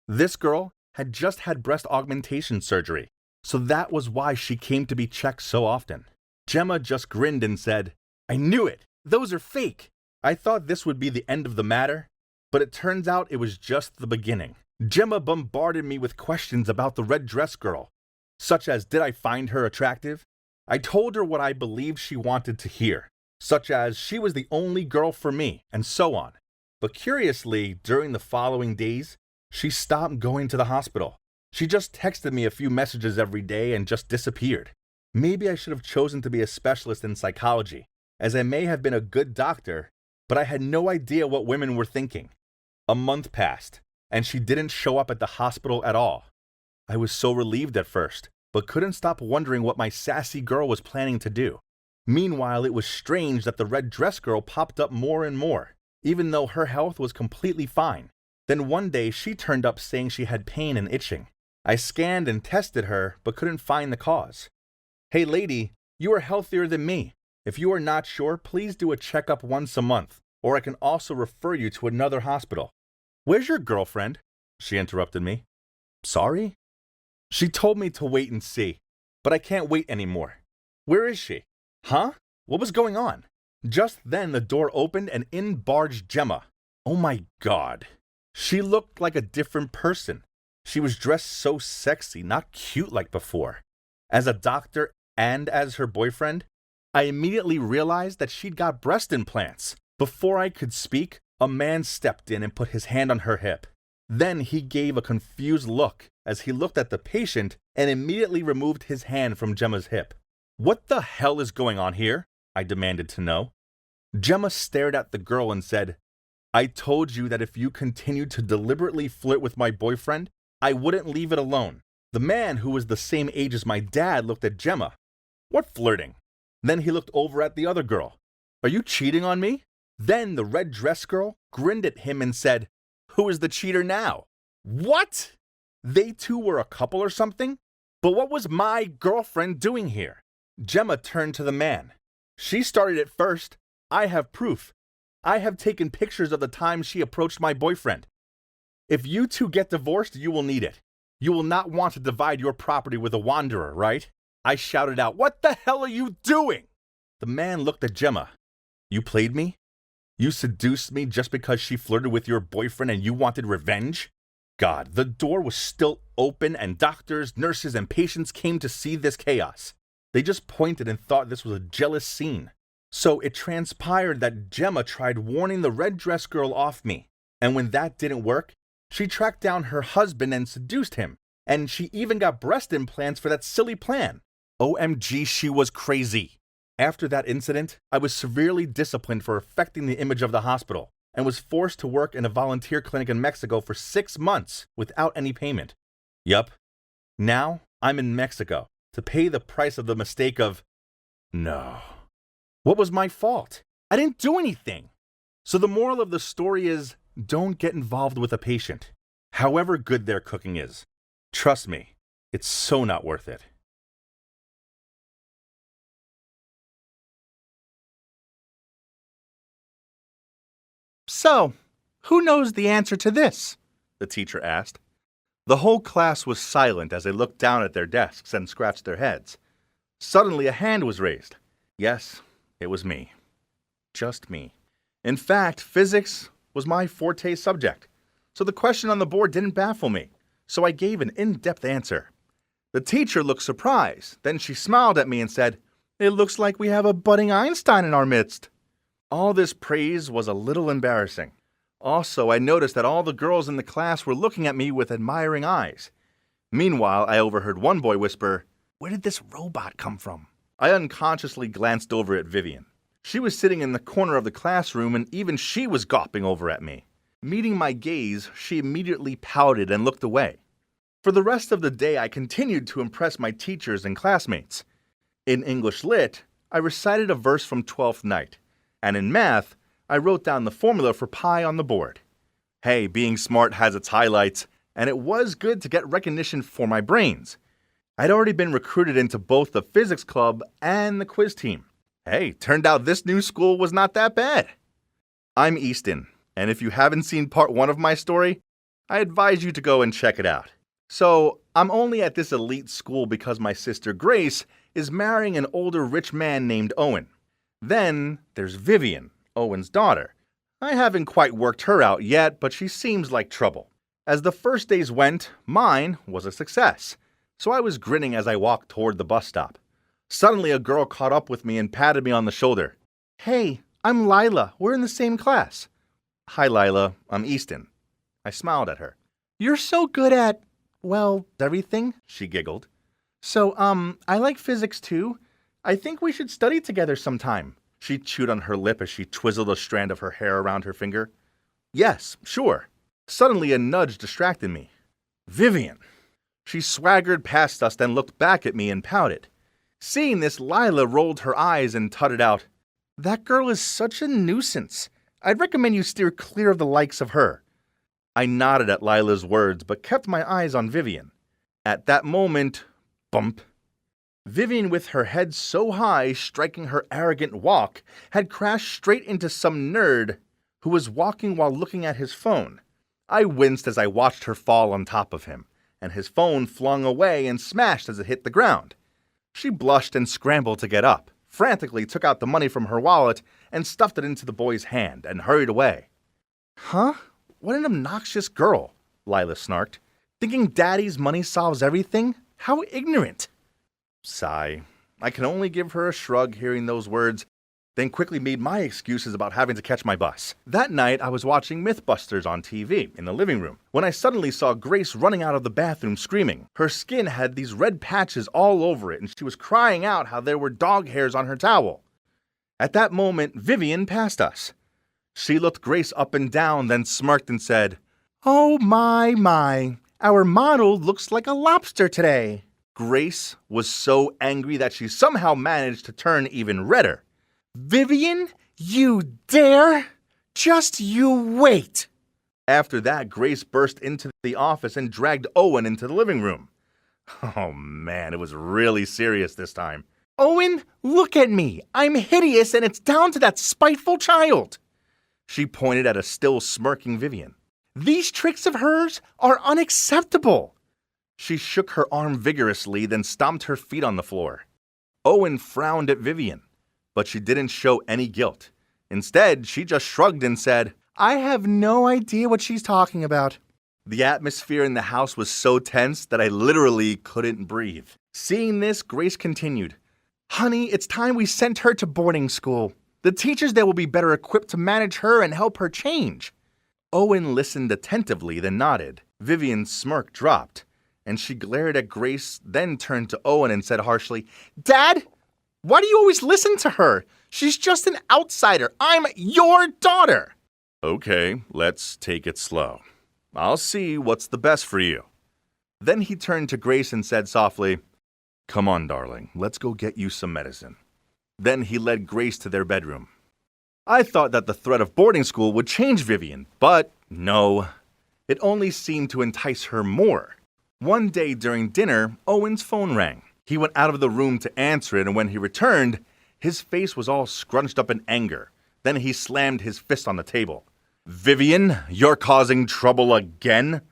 This girl had just had breast augmentation surgery, so that was why she came to be checked so often. Gemma just grinned and said, "I knew it! Those are fake!" I thought this would be the end of the matter, but it turns out it was just the beginning. Gemma bombarded me with questions about the red dress girl, such as did I find her attractive? I told her what I believed she wanted to hear, such as she was the only girl for me, and so on. But curiously, during the following days, she stopped going to the hospital. She just texted me a few messages every day and just disappeared. Maybe I should have chosen to be a specialist in psychology, as I may have been a good doctor, but I had no idea what women were thinking. A month passed, and she didn't show up at the hospital at all. I was so relieved at first, but couldn't stop wondering what my sassy girl was planning to do. Meanwhile, it was strange that the red dress girl popped up more and more, even though her health was completely fine. Then one day, she turned up saying she had pain and itching. I scanned and tested her, but couldn't find the cause. "Hey lady, you are healthier than me. If you are not sure, please do a checkup once a month, or I can also refer you to another hospital." "Where's your girlfriend?" she interrupted me. "Sorry?" "She told me to wait and see, but I can't wait anymore." "Where is she?" "Huh? What was going on?" Just then the door opened and in barged Gemma. Oh my God. She looked like a different person. She was dressed so sexy, not cute like before. As a doctor and as her boyfriend, I immediately realized that she'd got breast implants. Before I could speak, a man stepped in and put his hand on her hip. Then he gave a confused look as he looked at the patient and immediately removed his hand from Gemma's hip. "What the hell is going on here?" I demanded to know. Gemma stared at the girl and said, "I told you that if you continued to deliberately flirt with my boyfriend, I wouldn't leave it alone." The man, who was the same age as my dad, looked at Gemma. "What flirting?" Then he looked over at the other girl. "Are you cheating on me?" Then the red dress girl grinned at him and said, "Who is the cheater now?" What? They two were a couple or something? But what was my girlfriend doing here? Gemma turned to the man. "She started it first. I have proof. I have taken pictures of the time she approached my boyfriend. If you two get divorced, you will need it. You will not want to divide your property with a wanderer, right?" I shouted out, "What the hell are you doing?" The man looked at Gemma. "You played me? You seduced me just because she flirted with your boyfriend and you wanted revenge?" God, the door was still open and doctors, nurses, and patients came to see this chaos. They just pointed and thought this was a jealous scene. So it transpired that Gemma tried warning the red dress girl off me, and when that didn't work, she tracked down her husband and seduced him, and she even got breast implants for that silly plan. OMG, she was crazy. After that incident, I was severely disciplined for affecting the image of the hospital, and was forced to work in a volunteer clinic in Mexico for 6 months without any payment. Yup. Now, I'm in Mexico to pay the price of the mistake of... No. What was my fault? I didn't do anything. So the moral of the story is, don't get involved with a patient, however good their cooking is. Trust me, it's so not worth it. So, who knows the answer to this? The teacher asked. The whole class was silent as they looked down at their desks and scratched their heads. Suddenly, a hand was raised. Yes, it was me. Just me. In fact, physics was my forte subject, so the question on the board didn't baffle me, so I gave an in-depth answer. The teacher looked surprised, then she smiled at me and said, "It looks like we have a budding Einstein in our midst." All this praise was a little embarrassing. Also, I noticed that all the girls in the class were looking at me with admiring eyes. Meanwhile, I overheard one boy whisper, "Where did this robot come from?" I unconsciously glanced over at Vivian. She was sitting in the corner of the classroom, and even she was gawping over at me. Meeting my gaze, she immediately pouted and looked away. For the rest of the day, I continued to impress my teachers and classmates. In English Lit, I recited a verse from Twelfth Night, and in math, I wrote down the formula for pi on the board. Hey, being smart has its highlights, and it was good to get recognition for my brains. I'd already been recruited into both the physics club and the quiz team. Hey, turned out this new school was not that bad. I'm Easton, and if you haven't seen part 1 of my story, I advise you to go and check it out. So, I'm only at this elite school because my sister Grace is marrying an older rich man named Owen. Then, there's Vivian, Owen's daughter. I haven't quite worked her out yet, but she seems like trouble. As the first days went, mine was a success, so I was grinning as I walked toward the bus stop. Suddenly, a girl caught up with me and patted me on the shoulder. "Hey, I'm Lila. We're in the same class." "Hi, Lila. I'm Easton." I smiled at her. "You're so good at, well, everything," she giggled. "So, I like physics too. I think we should study together sometime." She chewed on her lip as she twizzled a strand of her hair around her finger. "Yes, sure." Suddenly, a nudge distracted me. "Vivian." She swaggered past us, then looked back at me and pouted. Seeing this, Lila rolled her eyes and tutted out, "That girl is such a nuisance. I'd recommend you steer clear of the likes of her." I nodded at Lila's words, but kept my eyes on Vivian. At that moment, bump. Vivian, with her head so high, striking her arrogant walk, had crashed straight into some nerd who was walking while looking at his phone. I winced as I watched her fall on top of him, and his phone flung away and smashed as it hit the ground. She blushed and scrambled to get up, frantically took out the money from her wallet and stuffed it into the boy's hand and hurried away. "Huh? What an obnoxious girl," Lila snarked. "Thinking daddy's money solves everything? How ignorant." Sigh. I can only give her a shrug hearing those words, then quickly made my excuses about having to catch my bus. That night, I was watching Mythbusters on TV in the living room when I suddenly saw Grace running out of the bathroom screaming. Her skin had these red patches all over it, and she was crying out how there were dog hairs on her towel. At that moment, Vivian passed us. She looked Grace up and down, then smirked and said, "Oh my, our model looks like a lobster today." Grace was so angry that she somehow managed to turn even redder. "Vivian, you dare? Just you wait." After that, Grace burst into the office and dragged Owen into the living room. Oh man, it was really serious this time. "Owen, look at me. I'm hideous and it's down to that spiteful child." She pointed at a still smirking Vivian. "These tricks of hers are unacceptable." She shook her arm vigorously, then stomped her feet on the floor. Owen frowned at Vivian, but she didn't show any guilt. Instead, she just shrugged and said, "I have no idea what she's talking about." The atmosphere in the house was so tense that I literally couldn't breathe. Seeing this, Grace continued, "Honey, it's time we sent her to boarding school. The teachers there will be better equipped to manage her and help her change." Owen listened attentively, then nodded. Vivian's smirk dropped, and she glared at Grace, then turned to Owen and said harshly, "Dad, why do you always listen to her? She's just an outsider. I'm your daughter." "Okay, let's take it slow. I'll see what's the best for you." Then he turned to Grace and said softly, "Come on, darling, let's go get you some medicine." Then he led Grace to their bedroom. I thought that the threat of boarding school would change Vivian, but no. It only seemed to entice her more. One day during dinner, Owen's phone rang. He went out of the room to answer it, and when he returned, his face was all scrunched up in anger. Then he slammed his fist on the table. Vivian, you're causing trouble again?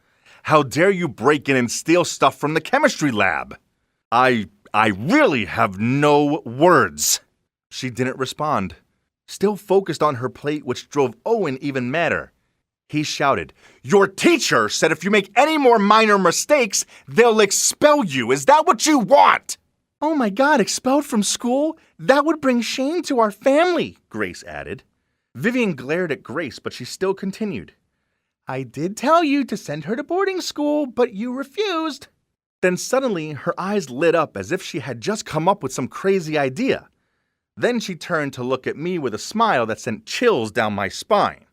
How dare you break in and steal stuff from the chemistry lab? I really have no words. She didn't respond, still focused on her plate, which drove Owen even madder. He shouted, "Your teacher said if you make any more minor mistakes, they'll expel you. Is that what you want?" "Oh my God, expelled from school? That would bring shame to our family," Grace added. Vivian glared at Grace, but she still continued. "I did tell you to send her to boarding school, but you refused." Then suddenly, her eyes lit up as if she had just come up with some crazy idea. Then she turned to look at me with a smile that sent chills down my spine.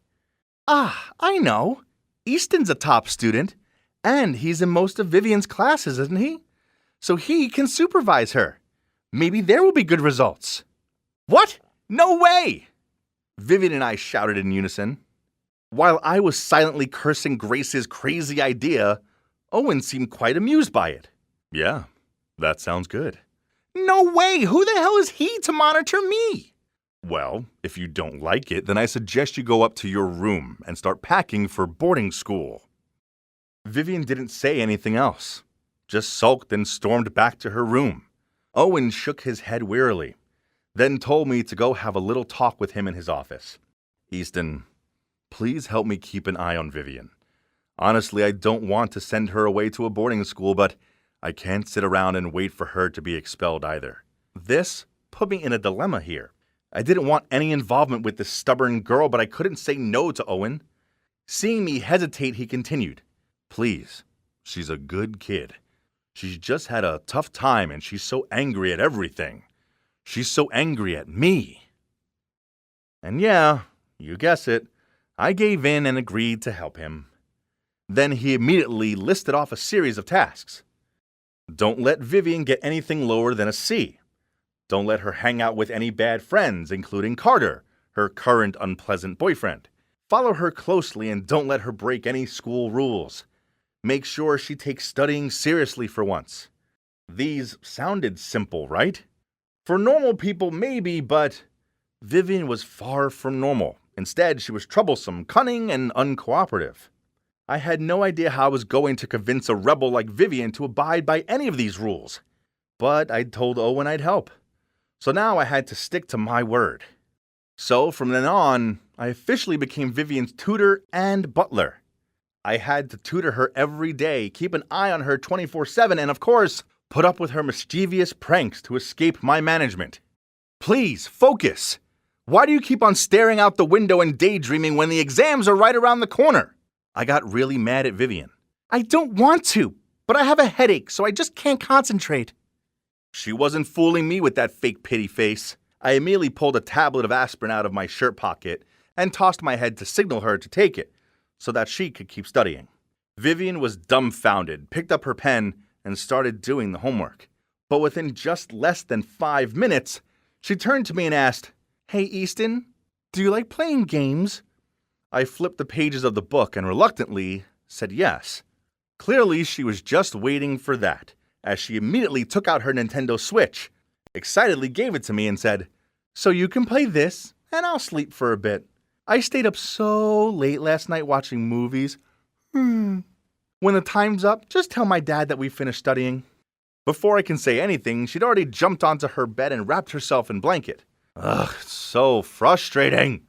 "Ah, I know. Easton's a top student, and he's in most of Vivian's classes, isn't he? So he can supervise her. Maybe there will be good results." "What? No way!" Vivian and I shouted in unison. While I was silently cursing Grace's crazy idea, Owen seemed quite amused by it. "Yeah, that sounds good." "No way! Who the hell is he to monitor me?" "Well, if you don't like it, then I suggest you go up to your room and start packing for boarding school." Vivian didn't say anything else, just sulked and stormed back to her room. Owen shook his head wearily, then told me to go have a little talk with him in his office. "Easton, please help me keep an eye on Vivian. Honestly, I don't want to send her away to a boarding school, but I can't sit around and wait for her to be expelled either." This put me in a dilemma here. I didn't want any involvement with this stubborn girl, but I couldn't say no to Owen. Seeing me hesitate, he continued, "Please, she's a good kid. She's just had a tough time and she's so angry at everything. She's so angry at me." And yeah, you guess it, I gave in and agreed to help him. Then he immediately listed off a series of tasks. Don't let Vivian get anything lower than a C. Don't let her hang out with any bad friends, including Carter, her current unpleasant boyfriend. Follow her closely and don't let her break any school rules. Make sure she takes studying seriously for once. These sounded simple, right? For normal people, maybe, but Vivian was far from normal. Instead, she was troublesome, cunning, and uncooperative. I had no idea how I was going to convince a rebel like Vivian to abide by any of these rules. But I'd told Owen I'd help. So now I had to stick to my word. So from then on, I officially became Vivian's tutor and butler. I had to tutor her every day, keep an eye on her 24/7, and of course, put up with her mischievous pranks to escape my management. "Please, focus! Why do you keep on staring out the window and daydreaming when the exams are right around the corner?" I got really mad at Vivian. "I don't want to, but I have a headache, so I just can't concentrate." She wasn't fooling me with that fake pity face. I immediately pulled a tablet of aspirin out of my shirt pocket and tossed my head to signal her to take it, so that she could keep studying. Vivian was dumbfounded, picked up her pen, and started doing the homework. But within just less than 5 minutes, she turned to me and asked, "Hey, Easton, do you like playing games?" I flipped the pages of the book and reluctantly said yes. Clearly, she was just waiting for that, as she immediately took out her Nintendo Switch, excitedly gave it to me and said, "So you can play this, and I'll sleep for a bit. I stayed up so late last night watching movies. When the time's up, just tell my dad that we finished studying." Before I can say anything, she'd already jumped onto her bed and wrapped herself in a blanket. Ugh, so frustrating.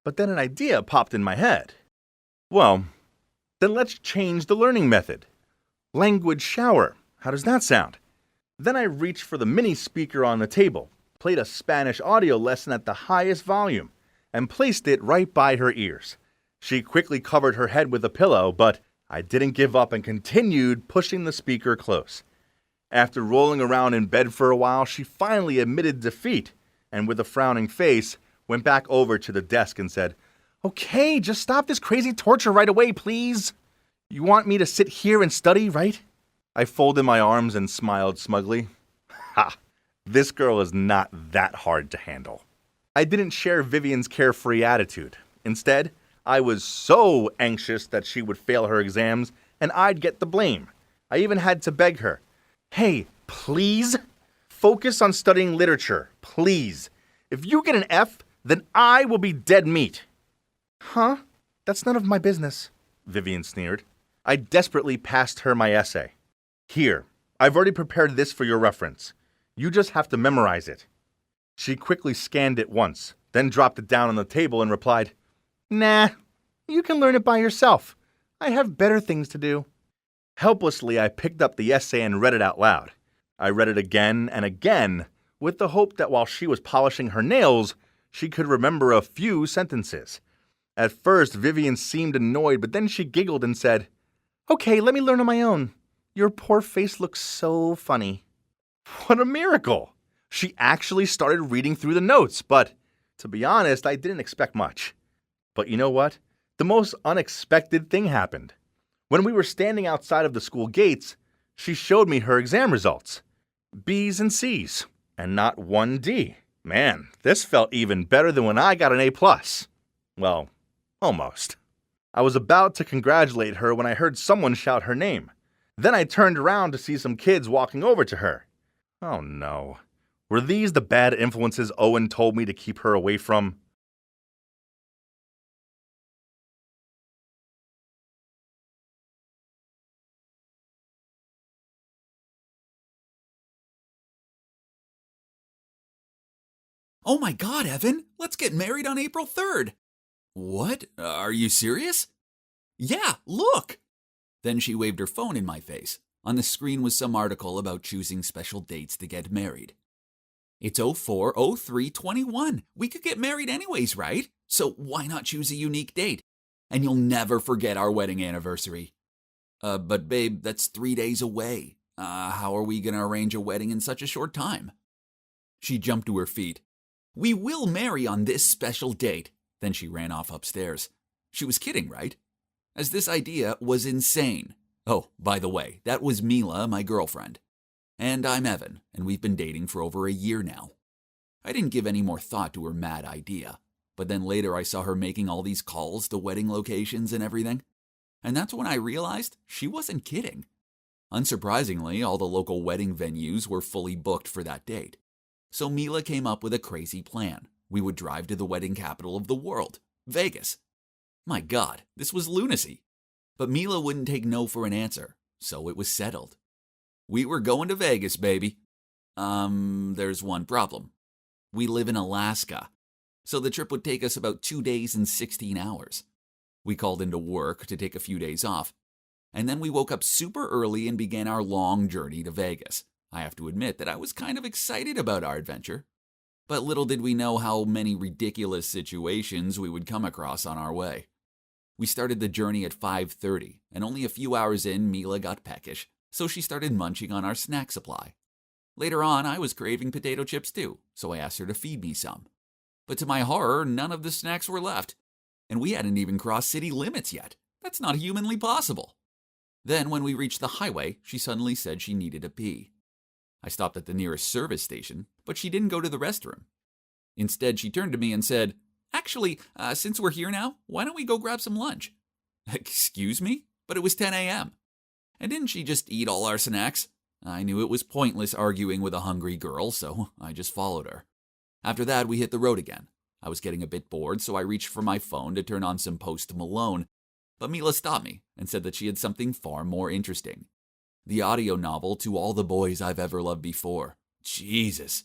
But then an idea popped in my head. Well, then let's change the learning method. Language shower. How does that sound? Then I reached for the mini speaker on the table, played a Spanish audio lesson at the highest volume, and placed it right by her ears. She quickly covered her head with a pillow, but I didn't give up and continued pushing the speaker close. After rolling around in bed for a while, she finally admitted defeat, and with a frowning face, went back over to the desk and said, "Okay, just stop this crazy torture right away, please. You want me to sit here and study, right?" I folded my arms and smiled smugly. Ha! This girl is not that hard to handle. I didn't share Vivian's carefree attitude. Instead, I was so anxious that she would fail her exams and I'd get the blame. I even had to beg her, "Hey, please, focus on studying literature, please. If you get an F, then I will be dead meat." "Huh? That's none of my business, Vivian sneered. I desperately passed her my essay. Here, I've already prepared this for your reference. You just have to memorize it. She quickly scanned it once, then dropped it down on the table and replied, Nah, you can learn it by yourself. I have better things to do. Helplessly, I picked up the essay and read it out loud. I read it again and again, with the hope that while she was polishing her nails, she could remember a few sentences. At first, Vivian seemed annoyed, but then she giggled and said, Okay, let me learn on my own. Your poor face looks so funny. What a miracle! She actually started reading through the notes, but to be honest, I didn't expect much. But you know what? The most unexpected thing happened. When we were standing outside of the school gates, she showed me her exam results. B's and C's, and not one D. Man, this felt even better than when I got an A+. Well, almost. I was about to congratulate her when I heard someone shout her name. Then I turned around to see some kids walking over to her. Oh no. Were these the bad influences Owen told me to keep her away from? Oh my god, Evan! Let's get married on April 3rd! What? Are you serious? Yeah, look! Then she waved her phone in my face. On the screen was some article about choosing special dates to get married. It's 04/03/21. We could get married anyways, right? So why not choose a unique date? And you'll never forget our wedding anniversary. But babe, that's 3 days away. How are we gonna arrange a wedding in such a short time? She jumped to her feet. We will marry on this special date. Then she ran off upstairs. She was kidding, right? As this idea was insane. Oh, by the way, that was Mila, my girlfriend. And I'm Evan, and we've been dating for over a year now. I didn't give any more thought to her mad idea, but then later I saw her making all these calls to wedding locations and everything. And that's when I realized she wasn't kidding. Unsurprisingly, all the local wedding venues were fully booked for that date. So Mila came up with a crazy plan. We would drive to the wedding capital of the world, Vegas. My God, this was lunacy. But Mila wouldn't take no for an answer, so it was settled. We were going to Vegas, baby. There's one problem. We live in Alaska, so the trip would take us about 2 days and 16 hours. We called into work to take a few days off, and then we woke up super early and began our long journey to Vegas. I have to admit that I was kind of excited about our adventure, but little did we know how many ridiculous situations we would come across on our way. We started the journey at 5:30, and only a few hours in, Mila got peckish, so she started munching on our snack supply. Later on, I was craving potato chips too, so I asked her to feed me some. But to my horror, none of the snacks were left, and we hadn't even crossed city limits yet. That's not humanly possible. Then, when we reached the highway, she suddenly said she needed a pee. I stopped at the nearest service station, but she didn't go to the restroom. Instead, she turned to me and said, Actually, since we're here now, why don't we go grab some lunch? Excuse me? But it was 10 a.m. And didn't she just eat all our snacks? I knew it was pointless arguing with a hungry girl, so I just followed her. After that, we hit the road again. I was getting a bit bored, so I reached for my phone to turn on some Post Malone. But Mila stopped me and said that she had something far more interesting. The audio novel To All the Boys I've Ever Loved Before. Jesus.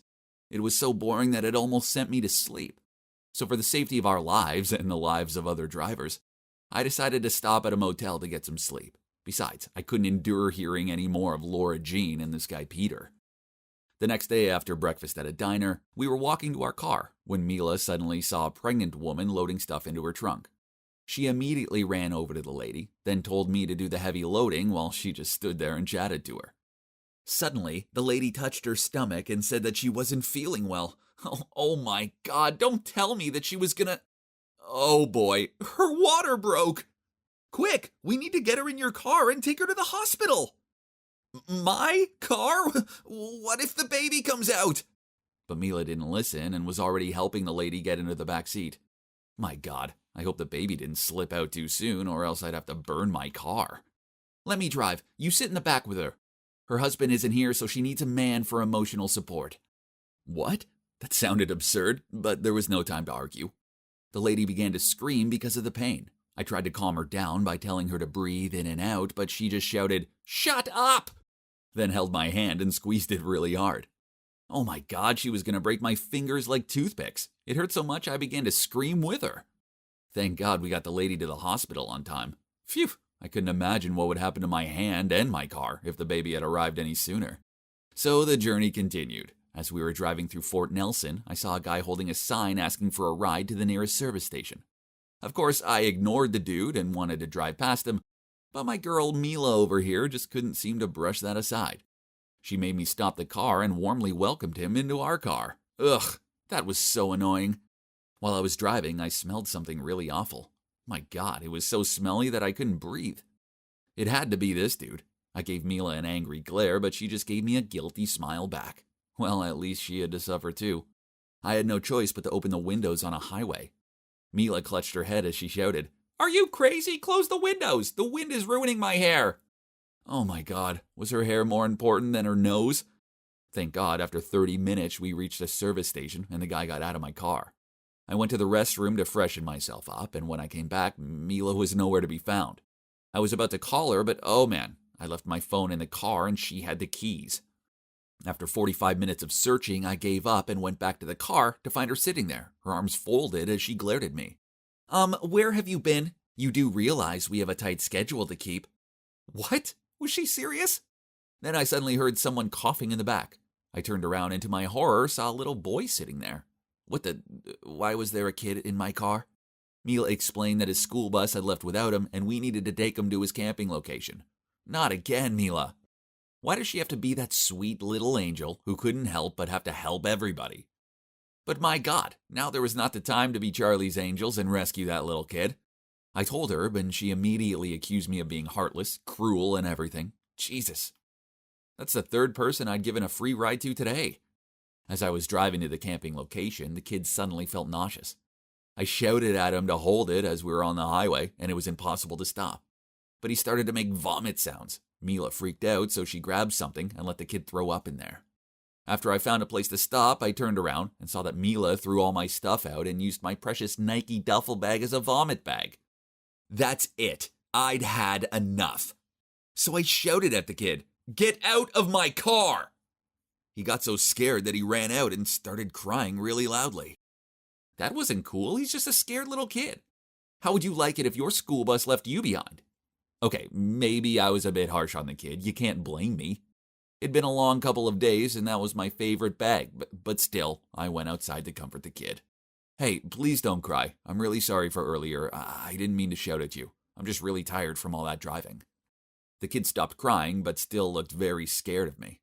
It was so boring that it almost sent me to sleep. So for the safety of our lives and the lives of other drivers, I decided to stop at a motel to get some sleep. Besides, I couldn't endure hearing any more of Laura Jean and this guy Peter. The next day after breakfast at a diner, we were walking to our car when Mila suddenly saw a pregnant woman loading stuff into her trunk. She immediately ran over to the lady, then told me to do the heavy loading while she just stood there and chatted to her. Suddenly, the lady touched her stomach and said that she wasn't feeling well. Oh my God, don't tell me that she was gonna... Oh boy, her water broke! Quick, we need to get her in your car and take her to the hospital! My car? What if the baby comes out? But Mila didn't listen and was already helping the lady get into the back seat. My God, I hope the baby didn't slip out too soon or else I'd have to burn my car. Let me drive. You sit in the back with her. Her husband isn't here, so she needs a man for emotional support. What? That sounded absurd, but there was no time to argue. The lady began to scream because of the pain. I tried to calm her down by telling her to breathe in and out, but she just shouted, "Shut up!" Then held my hand and squeezed it really hard. Oh my God, she was going to break my fingers like toothpicks. It hurt so much I began to scream with her. Thank God we got the lady to the hospital on time. Phew, I couldn't imagine what would happen to my hand and my car if the baby had arrived any sooner. So the journey continued. As we were driving through Fort Nelson, I saw a guy holding a sign asking for a ride to the nearest service station. Of course, I ignored the dude and wanted to drive past him, but my girl Mila over here just couldn't seem to brush that aside. She made me stop the car and warmly welcomed him into our car. Ugh, that was so annoying. While I was driving, I smelled something really awful. My God, it was so smelly that I couldn't breathe. It had to be this dude. I gave Mila an angry glare, but she just gave me a guilty smile back. Well, at least she had to suffer too. I had no choice but to open the windows on a highway. Mila clutched her head as she shouted, "Are you crazy? Close the windows! The wind is ruining my hair!" Oh my God, was her hair more important than her nose? Thank God, after 30 minutes, we reached a service station and the guy got out of my car. I went to the restroom to freshen myself up, and when I came back, Mila was nowhere to be found. I was about to call her, but oh man, I left my phone in the car and she had the keys. After 45 minutes of searching, I gave up and went back to the car to find her sitting there, her arms folded as she glared at me. Where have you been? You do realize we have a tight schedule to keep." What? Was she serious? Then I suddenly heard someone coughing in the back. I turned around and to my horror saw a little boy sitting there. Why was there a kid in my car? Mila explained that his school bus had left without him and we needed to take him to his camping location. Not again, Mila. Why does she have to be that sweet little angel who couldn't help but have to help everybody? But my God, now there was not the time to be Charlie's Angels and rescue that little kid. I told her, but she immediately accused me of being heartless, cruel, and everything. Jesus. That's the third person I'd given a free ride to today. As I was driving to the camping location, the kid suddenly felt nauseous. I shouted at him to hold it as we were on the highway, and it was impossible to stop. But he started to make vomit sounds. Mila freaked out, so she grabbed something and let the kid throw up in there. After I found a place to stop, I turned around and saw that Mila threw all my stuff out and used my precious Nike duffel bag as a vomit bag. That's it. I'd had enough. So I shouted at the kid, "Get out of my car!" He got so scared that he ran out and started crying really loudly. That wasn't cool. He's just a scared little kid. How would you like it if your school bus left you behind? Okay, maybe I was a bit harsh on the kid. You can't blame me. It'd been a long couple of days and that was my favorite bag, but still, I went outside to comfort the kid. "Hey, please don't cry. I'm really sorry for earlier. I didn't mean to shout at you. I'm just really tired from all that driving." The kid stopped crying, but still looked very scared of me.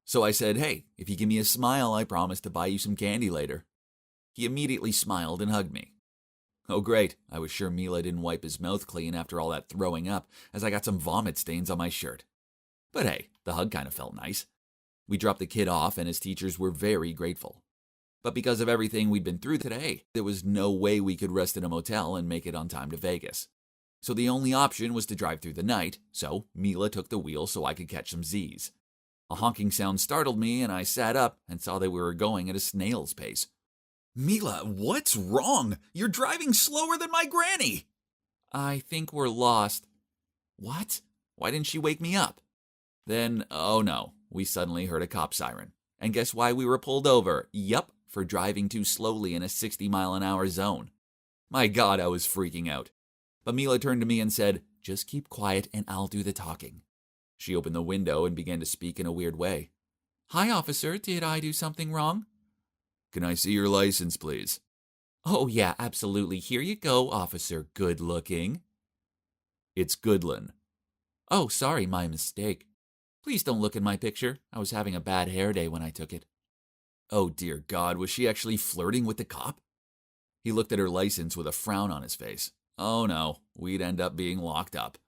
So I said, "Hey, if you give me a smile, I promise to buy you some candy later." He immediately smiled and hugged me. Oh great, I was sure Mila didn't wipe his mouth clean after all that throwing up, as I got some vomit stains on my shirt. But hey, the hug kind of felt nice. We dropped the kid off and his teachers were very grateful. But because of everything we'd been through today, there was no way we could rest in a motel and make it on time to Vegas. So the only option was to drive through the night, so Mila took the wheel so I could catch some Z's. A honking sound startled me and I sat up and saw that we were going at a snail's pace. "Mila, what's wrong? You're driving slower than my granny." "I think we're lost." "What? Why didn't she wake me up?" Then, oh no, we suddenly heard a cop siren. And guess why we were pulled over? Yup, for driving too slowly in a 60-mile-an-hour zone. My God, I was freaking out. But Mila turned to me and said, "Just keep quiet and I'll do the talking." She opened the window and began to speak in a weird way. "Hi, officer, did I do something wrong?" "Can I see your license, please?" "Oh, yeah, absolutely. Here you go, Officer Good-Looking." "It's Goodlin." "Oh, sorry, my mistake. Please don't look at my picture. I was having a bad hair day when I took it." Oh, dear God, was she actually flirting with the cop? He looked at her license with a frown on his face. Oh, no, we'd end up being locked up.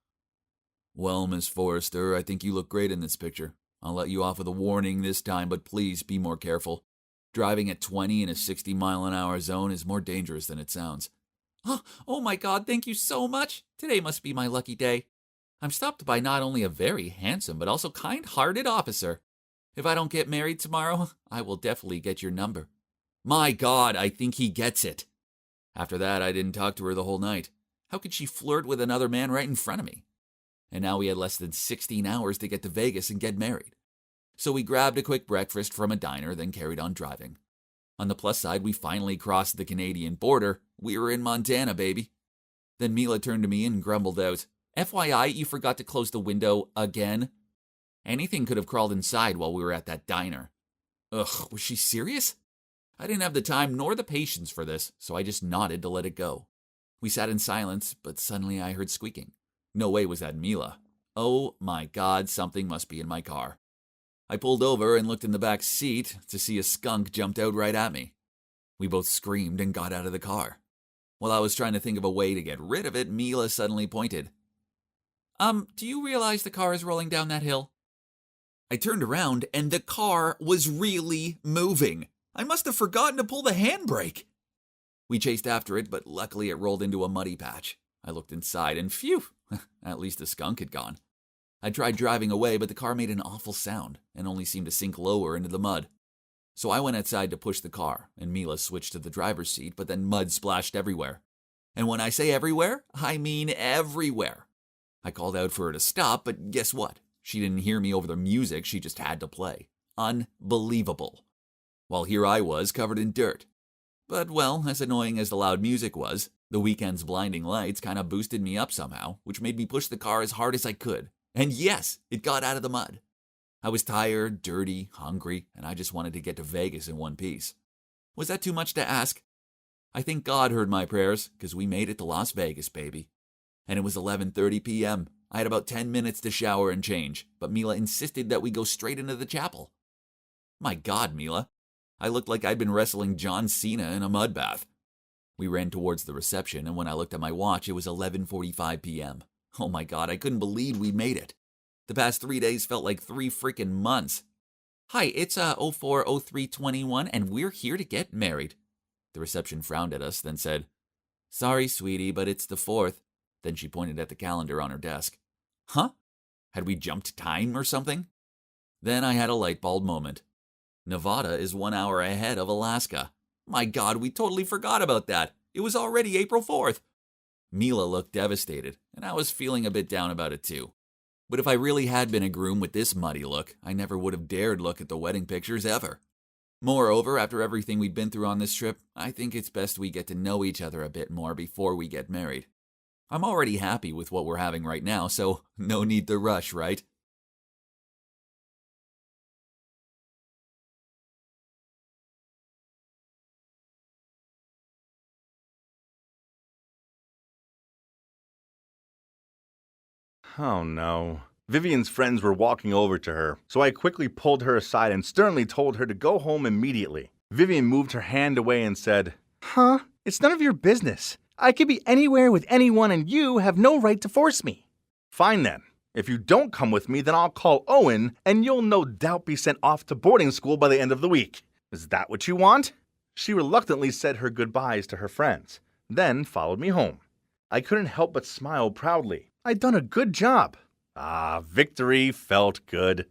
"Well, Miss Forrester, I think you look great in this picture. I'll let you off with a warning this time, but please be more careful. Driving at 20 in a 60-mile-an-hour zone is more dangerous than it sounds." Oh my God, thank you so much. Today must be my lucky day. I'm stopped by not only a very handsome but also kind-hearted officer. If I don't get married tomorrow, I will definitely get your number. My God, I think he gets it. After that, I didn't talk to her the whole night. How could she flirt with another man right in front of me? And now we had less than 16 hours to get to Vegas and get married. So we grabbed a quick breakfast from a diner, then carried on driving. On the plus side, we finally crossed the Canadian border. We were in Montana, baby. Then Mila turned to me and grumbled out, FYI, you forgot to close the window again? Anything could have crawled inside while we were at that diner. Ugh, was she serious? I didn't have the time nor the patience for this, so I just nodded to let it go. We sat in silence, but suddenly I heard squeaking. No way was that Mila. Oh my God, something must be in my car. I pulled over and looked in the back seat to see a skunk jumped out right at me. We both screamed and got out of the car. While I was trying to think of a way to get rid of it, Mila suddenly pointed. Do you realize the car is rolling down that hill? I turned around and the car was really moving. I must have forgotten to pull the handbrake. We chased after it, but luckily it rolled into a muddy patch. I looked inside and phew, at least the skunk had gone. I tried driving away, but the car made an awful sound and only seemed to sink lower into the mud. So I went outside to push the car, and Mila switched to the driver's seat, but then mud splashed everywhere. And when I say everywhere, I mean everywhere. I called out for her to stop, but guess what? She didn't hear me over the music, she just had to play. Unbelievable. While here I was, covered in dirt. But, well, as annoying as the loud music was, the weekend's blinding lights kind of boosted me up somehow, which made me push the car as hard as I could. And yes, it got out of the mud. I was tired, dirty, hungry, and I just wanted to get to Vegas in one piece. Was that too much to ask? I think God heard my prayers, because we made it to Las Vegas, baby. And it was 11:30 p.m. I had about 10 minutes to shower and change, but Mila insisted that we go straight into the chapel. My God, Mila. I looked like I'd been wrestling John Cena in a mud bath. We ran towards the reception, and when I looked at my watch, it was 11:45 p.m. Oh my God, I couldn't believe we made it. The past 3 days felt like 3 freaking months. Hi, it's 040321, and we're here to get married. The reception frowned at us, then said, Sorry, sweetie, but it's the 4th. Then she pointed at the calendar on her desk. Huh? Had we jumped time or something? Then I had a light bulb moment. Nevada is 1 hour ahead of Alaska. My God, we totally forgot about that. It was already April 4th. Mila looked devastated, and I was feeling a bit down about it too. But if I really had been a groom with this muddy look, I never would have dared look at the wedding pictures ever. Moreover, after everything we'd been through on this trip, I think it's best we get to know each other a bit more before we get married. I'm already happy with what we're having right now, so no need to rush, right? Oh no. Vivian's friends were walking over to her, so I quickly pulled her aside and sternly told her to go home immediately. Vivian moved her hand away and said, Huh? It's none of your business. I could be anywhere with anyone and you have no right to force me. Fine then. If you don't come with me, then I'll call Owen and you'll no doubt be sent off to boarding school by the end of the week. Is that what you want? She reluctantly said her goodbyes to her friends, then followed me home. I couldn't help but smile proudly. I'd done a good job. Victory felt good.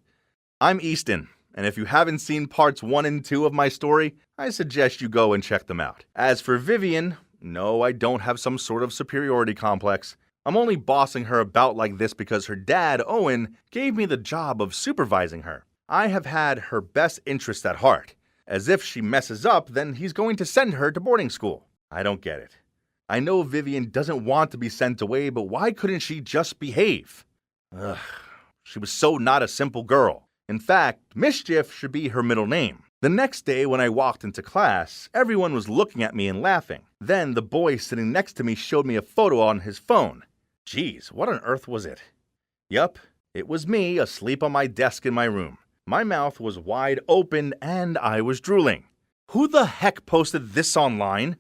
I'm Easton, and if you haven't seen parts 1 and 2 of my story, I suggest you go and check them out. As for Vivian, no, I don't have some sort of superiority complex. I'm only bossing her about like this because her dad, Owen, gave me the job of supervising her. I have had her best interest at heart. As if she messes up, then he's going to send her to boarding school. I don't get it. I know Vivian doesn't want to be sent away, but why couldn't she just behave? Ugh, she was so not a simple girl. In fact, Mischief should be her middle name. The next day when I walked into class, everyone was looking at me and laughing. Then the boy sitting next to me showed me a photo on his phone. Geez, what on earth was it? Yup, it was me asleep on my desk in my room. My mouth was wide open and I was drooling. Who the heck posted this online?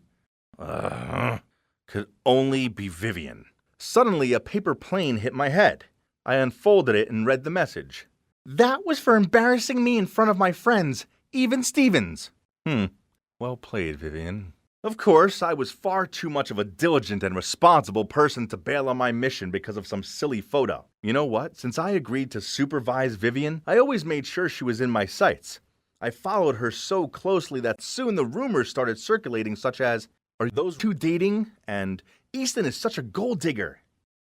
Could only be Vivian. Suddenly, a paper plane hit my head. I unfolded it and read the message. That was for embarrassing me in front of my friends, even Stevens. Well played, Vivian. Of course, I was far too much of a diligent and responsible person to bail on my mission because of some silly photo. You know what? Since I agreed to supervise Vivian, I always made sure she was in my sights. I followed her so closely that soon the rumors started circulating such as, are those two dating? And Easton is such a gold digger.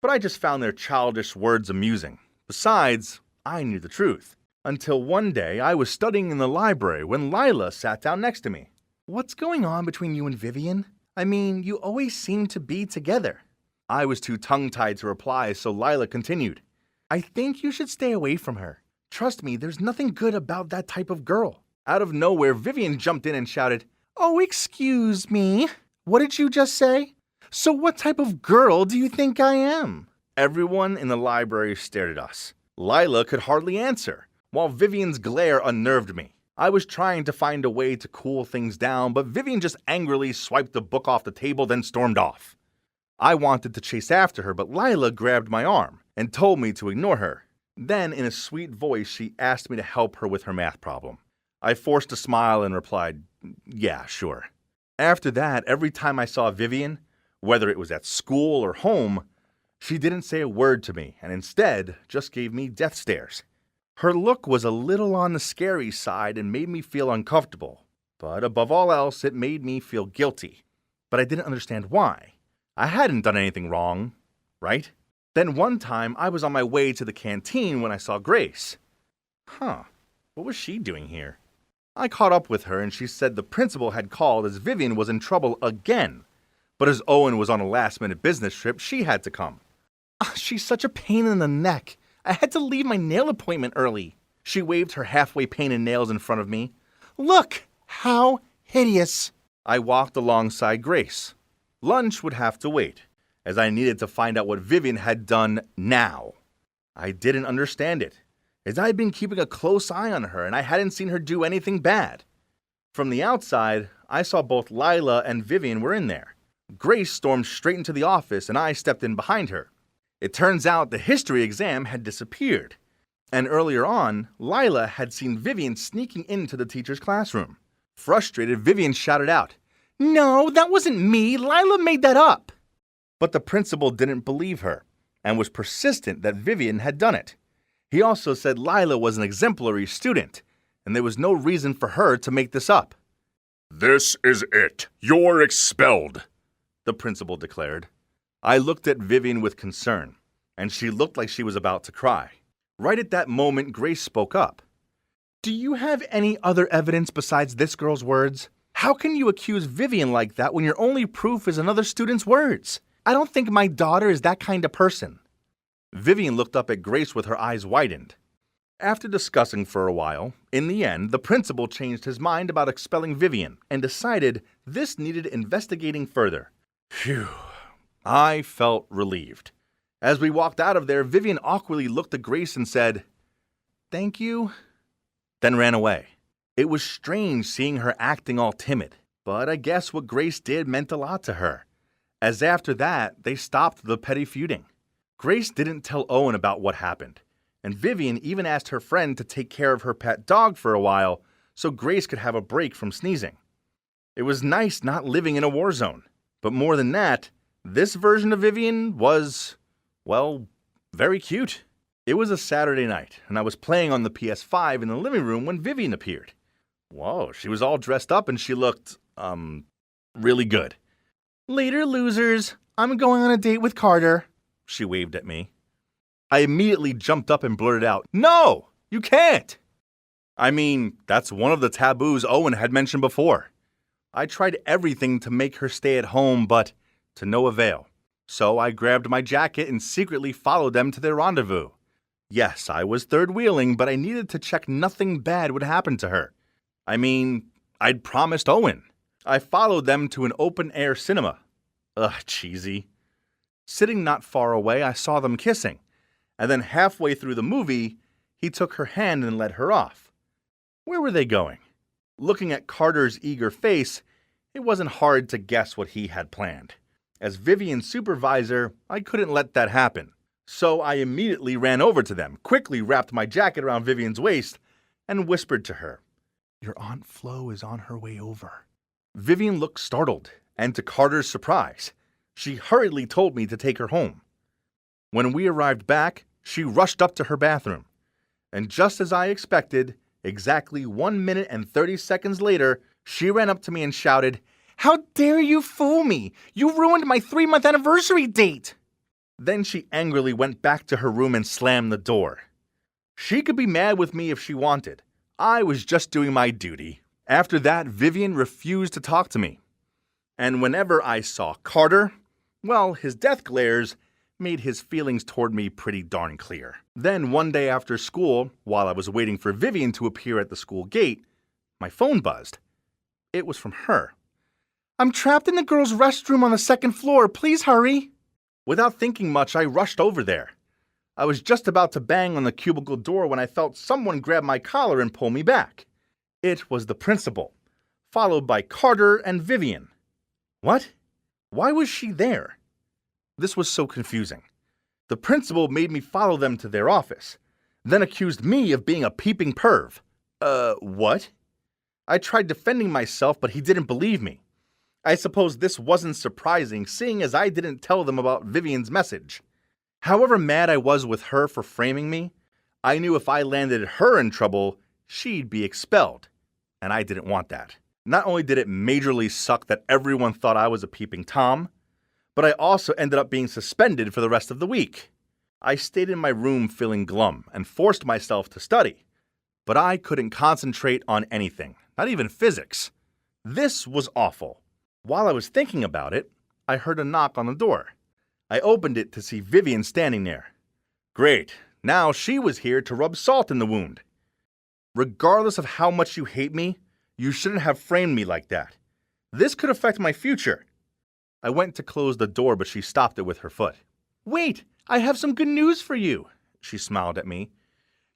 But I just found their childish words amusing. Besides, I knew the truth. Until one day I was studying in the library when Lila sat down next to me. What's going on between you and Vivian? I mean, you always seem to be together. I was too tongue-tied to reply, so Lila continued. I think you should stay away from her. Trust me, there's nothing good about that type of girl. Out of nowhere, Vivian jumped in and shouted, Oh, excuse me. What did you just say? So what type of girl do you think I am? Everyone in the library stared at us. Lila could hardly answer, while Vivian's glare unnerved me. I was trying to find a way to cool things down, but Vivian just angrily swiped the book off the table, then stormed off. I wanted to chase after her, but Lila grabbed my arm and told me to ignore her. Then, in a sweet voice, she asked me to help her with her math problem. I forced a smile and replied, yeah, sure. After that, every time I saw Vivian, whether it was at school or home, she didn't say a word to me and instead just gave me death stares. Her look was a little on the scary side and made me feel uncomfortable, but above all else, it made me feel guilty. But I didn't understand why. I hadn't done anything wrong, right? Then one time, I was on my way to the canteen when I saw Grace. What was she doing here? I caught up with her and she said the principal had called as Vivian was in trouble again. But as Owen was on a last-minute business trip, she had to come. She's such a pain in the neck. I had to leave my nail appointment early. She waved her halfway painted nails in front of me. Look, how hideous. I walked alongside Grace. Lunch would have to wait, as I needed to find out what Vivian had done now. I didn't understand it, as I had been keeping a close eye on her and I hadn't seen her do anything bad. From the outside, I saw both Lila and Vivian were in there. Grace stormed straight into the office and I stepped in behind her. It turns out the history exam had disappeared. And earlier on, Lila had seen Vivian sneaking into the teacher's classroom. Frustrated, Vivian shouted out, No, that wasn't me. Lila made that up. But the principal didn't believe her and was persistent that Vivian had done it. He also said Lila was an exemplary student and there was no reason for her to make this up. This is it. You're expelled, the principal declared. I looked at Vivian with concern, and she looked like she was about to cry. Right at that moment, Grace spoke up. Do you have any other evidence besides this girl's words? How can you accuse Vivian like that when your only proof is another student's words? I don't think my daughter is that kind of person. Vivian looked up at Grace with her eyes widened. After discussing for a while, in the end, the principal changed his mind about expelling Vivian and decided this needed investigating further. Phew. I felt relieved. As we walked out of there, Vivian awkwardly looked at Grace and said, Thank you, then ran away. It was strange seeing her acting all timid, but I guess what Grace did meant a lot to her, as after that, they stopped the petty feuding. Grace didn't tell Owen about what happened, and Vivian even asked her friend to take care of her pet dog for a while so Grace could have a break from sneezing. It was nice not living in a war zone, but more than that, this version of Vivian was, well, very cute. It was a Saturday night, and I was playing on the PS5 in the living room when Vivian appeared. Whoa, she was all dressed up and she looked, really good. Later, losers. I'm going on a date with Carter. She waved at me. I immediately jumped up and blurted out, No, you can't. I mean, that's one of the taboos Owen had mentioned before. I tried everything to make her stay at home, but to no avail. So I grabbed my jacket and secretly followed them to their rendezvous. Yes, I was third-wheeling, but I needed to check nothing bad would happen to her. I mean, I'd promised Owen. I followed them to an open-air cinema. Ugh, cheesy. Sitting not far away, I saw them kissing, and then halfway through the movie, he took her hand and led her off. Where were they going? Looking at Carter's eager face, it wasn't hard to guess what he had planned. As Vivian's supervisor, I couldn't let that happen. So I immediately ran over to them, quickly wrapped my jacket around Vivian's waist, and whispered to her, Your Aunt Flo is on her way over. Vivian looked startled, and to Carter's surprise, she hurriedly told me to take her home. When we arrived back, she rushed up to her bathroom. And just as I expected, exactly 1 minute and 30 seconds later, she ran up to me and shouted, How dare you fool me? You ruined my 3-month anniversary date! Then she angrily went back to her room and slammed the door. She could be mad with me if she wanted. I was just doing my duty. After that, Vivian refused to talk to me. And whenever I saw Carter, well, his death glares made his feelings toward me pretty darn clear. Then one day after school, while I was waiting for Vivian to appear at the school gate, my phone buzzed. It was from her. "I'm trapped in the girls' restroom on the 2nd floor. Please hurry." Without thinking much, I rushed over there. I was just about to bang on the cubicle door when I felt someone grab my collar and pull me back. It was the principal, followed by Carter and Vivian. What? Why was she there? This was so confusing. The principal made me follow them to their office, then accused me of being a peeping perv. What? I tried defending myself, but he didn't believe me. I suppose this wasn't surprising, seeing as I didn't tell them about Vivian's message. However mad I was with her for framing me, I knew if I landed her in trouble, she'd be expelled, and I didn't want that. Not only did it majorly suck that everyone thought I was a peeping Tom, but I also ended up being suspended for the rest of the week. I stayed in my room feeling glum and forced myself to study, but I couldn't concentrate on anything, not even physics. This was awful. While I was thinking about it, I heard a knock on the door. I opened it to see Vivian standing there. Great, now she was here to rub salt in the wound. Regardless of how much you hate me, you shouldn't have framed me like that. This could affect my future. I went to close the door, but she stopped it with her foot. Wait, I have some good news for you, she smiled at me.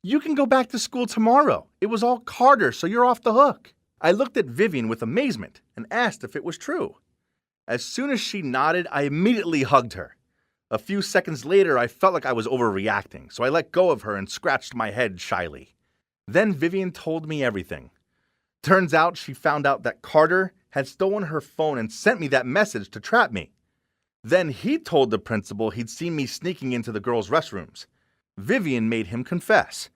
You can go back to school tomorrow. It was all Carter, so you're off the hook. I looked at Vivian with amazement and asked if it was true. As soon as she nodded, I immediately hugged her. A few seconds later, I felt like I was overreacting, so I let go of her and scratched my head shyly. Then Vivian told me everything. Turns out she found out that Carter had stolen her phone and sent me that message to trap me. Then he told the principal he'd seen me sneaking into the girls' restrooms. Vivian made him confess,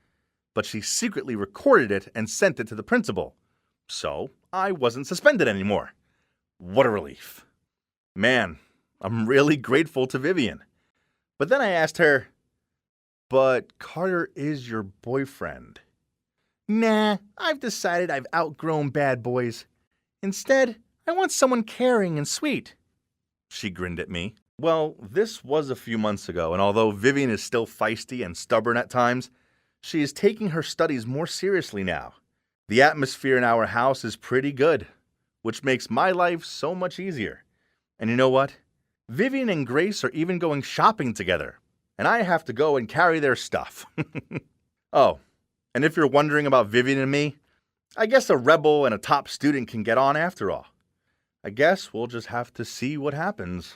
but she secretly recorded it and sent it to the principal. So I wasn't suspended anymore. What a relief. Man, I'm really grateful to Vivian. But then I asked her, but Carter is your boyfriend. Nah, I've decided I've outgrown bad boys. Instead, I want someone caring and sweet. She grinned at me. Well, this was a few months ago, and although Vivian is still feisty and stubborn at times, she is taking her studies more seriously now. The atmosphere in our house is pretty good, which makes my life so much easier. And you know what? Vivian and Grace are even going shopping together, and I have to go and carry their stuff. Oh, and if you're wondering about Vivian and me, I guess a rebel and a top student can get on after all. I guess we'll just have to see what happens.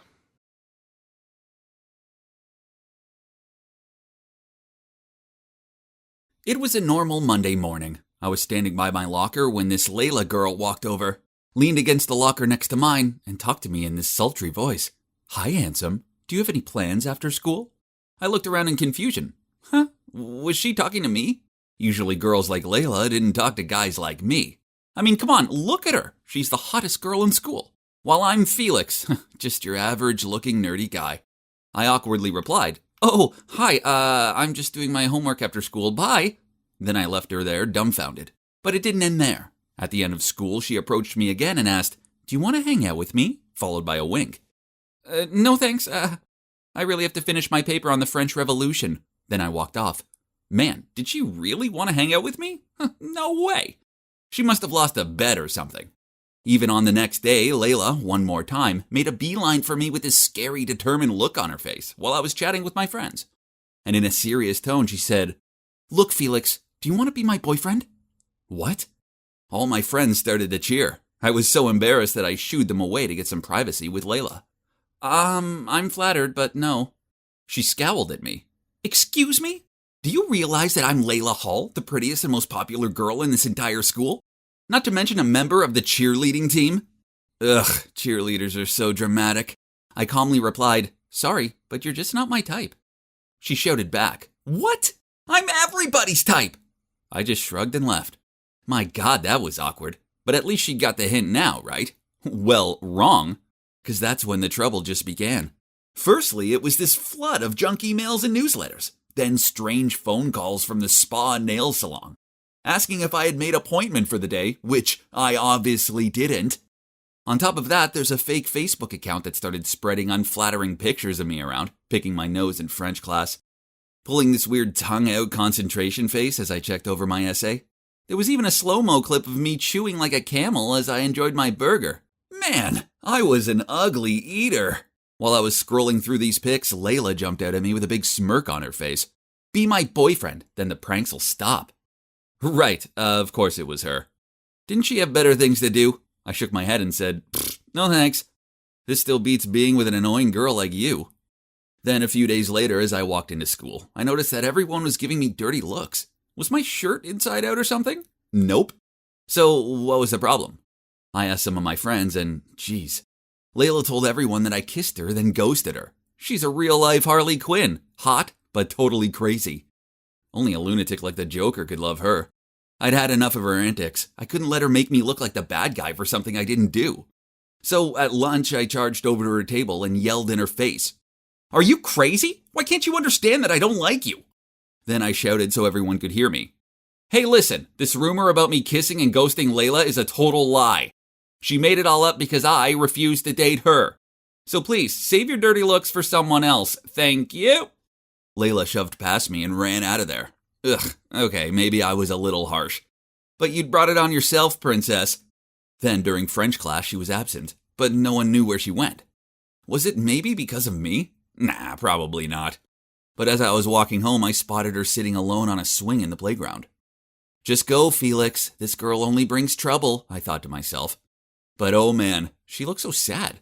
It was a normal Monday morning. I was standing by my locker when this Layla girl walked over, leaned against the locker next to mine, and talked to me in this sultry voice. Hi, handsome. Do you have any plans after school? I looked around in confusion. Huh? Was she talking to me? Usually girls like Layla didn't talk to guys like me. I mean, come on, look at her. She's the hottest girl in school. While I'm Felix, just your average-looking nerdy guy. I awkwardly replied, Oh, hi, I'm just doing my homework after school. Bye. Then I left her there, dumbfounded. But it didn't end there. At the end of school, she approached me again and asked, Do you want to hang out with me? Followed by a wink. No thanks, I really have to finish my paper on the French Revolution. Then I walked off. Man, did she really want to hang out with me? No way. She must have lost a bet or something. Even on the next day, Layla, one more time, made a beeline for me with this scary, determined look on her face while I was chatting with my friends. And in a serious tone, she said, Look, Felix, do you want to be my boyfriend? What? All my friends started to cheer. I was so embarrassed that I shooed them away to get some privacy with Layla. I'm flattered, but no. She scowled at me. Excuse me? Do you realize that I'm Layla Hall, the prettiest and most popular girl in this entire school? Not to mention a member of the cheerleading team? Ugh, cheerleaders are so dramatic. I calmly replied, Sorry, but you're just not my type. She shouted back, What? I'm everybody's type! I just shrugged and left. My God, that was awkward. But at least she got the hint now, right? Well, wrong, because that's when the trouble just began. Firstly, it was this flood of junk emails and newsletters, then strange phone calls from the spa and nail salon, asking if I had made an appointment for the day, which I obviously didn't. On top of that, there's a fake Facebook account that started spreading unflattering pictures of me around, picking my nose in French class, pulling this weird tongue-out concentration face as I checked over my essay. There was even a slow-mo clip of me chewing like a camel as I enjoyed my burger. Man, I was an ugly eater. While I was scrolling through these pics, Layla jumped out at me with a big smirk on her face. Be my boyfriend, then the pranks'll stop. Right, of course it was her. Didn't she have better things to do? I shook my head and said, no thanks. This still beats being with an annoying girl like you. Then a few days later, as I walked into school, I noticed that everyone was giving me dirty looks. Was my shirt inside out or something? Nope. So what was the problem? I asked some of my friends and, geez, Layla told everyone that I kissed her, then ghosted her. She's a real-life Harley Quinn. Hot, but totally crazy. Only a lunatic like the Joker could love her. I'd had enough of her antics. I couldn't let her make me look like the bad guy for something I didn't do. So at lunch, I charged over to her table and yelled in her face, "Are you crazy? Why can't you understand that I don't like you?" Then I shouted so everyone could hear me. Hey, listen, this rumor about me kissing and ghosting Layla is a total lie. She made it all up because I refused to date her. So please, save your dirty looks for someone else. Thank you. Layla shoved past me and ran out of there. Ugh, okay, maybe I was a little harsh. But you'd brought it on yourself, princess. Then during French class, she was absent, but no one knew where she went. Was it maybe because of me? Nah, probably not. But as I was walking home, I spotted her sitting alone on a swing in the playground. Just go, Felix. This girl only brings trouble, I thought to myself. But oh man, she looked so sad.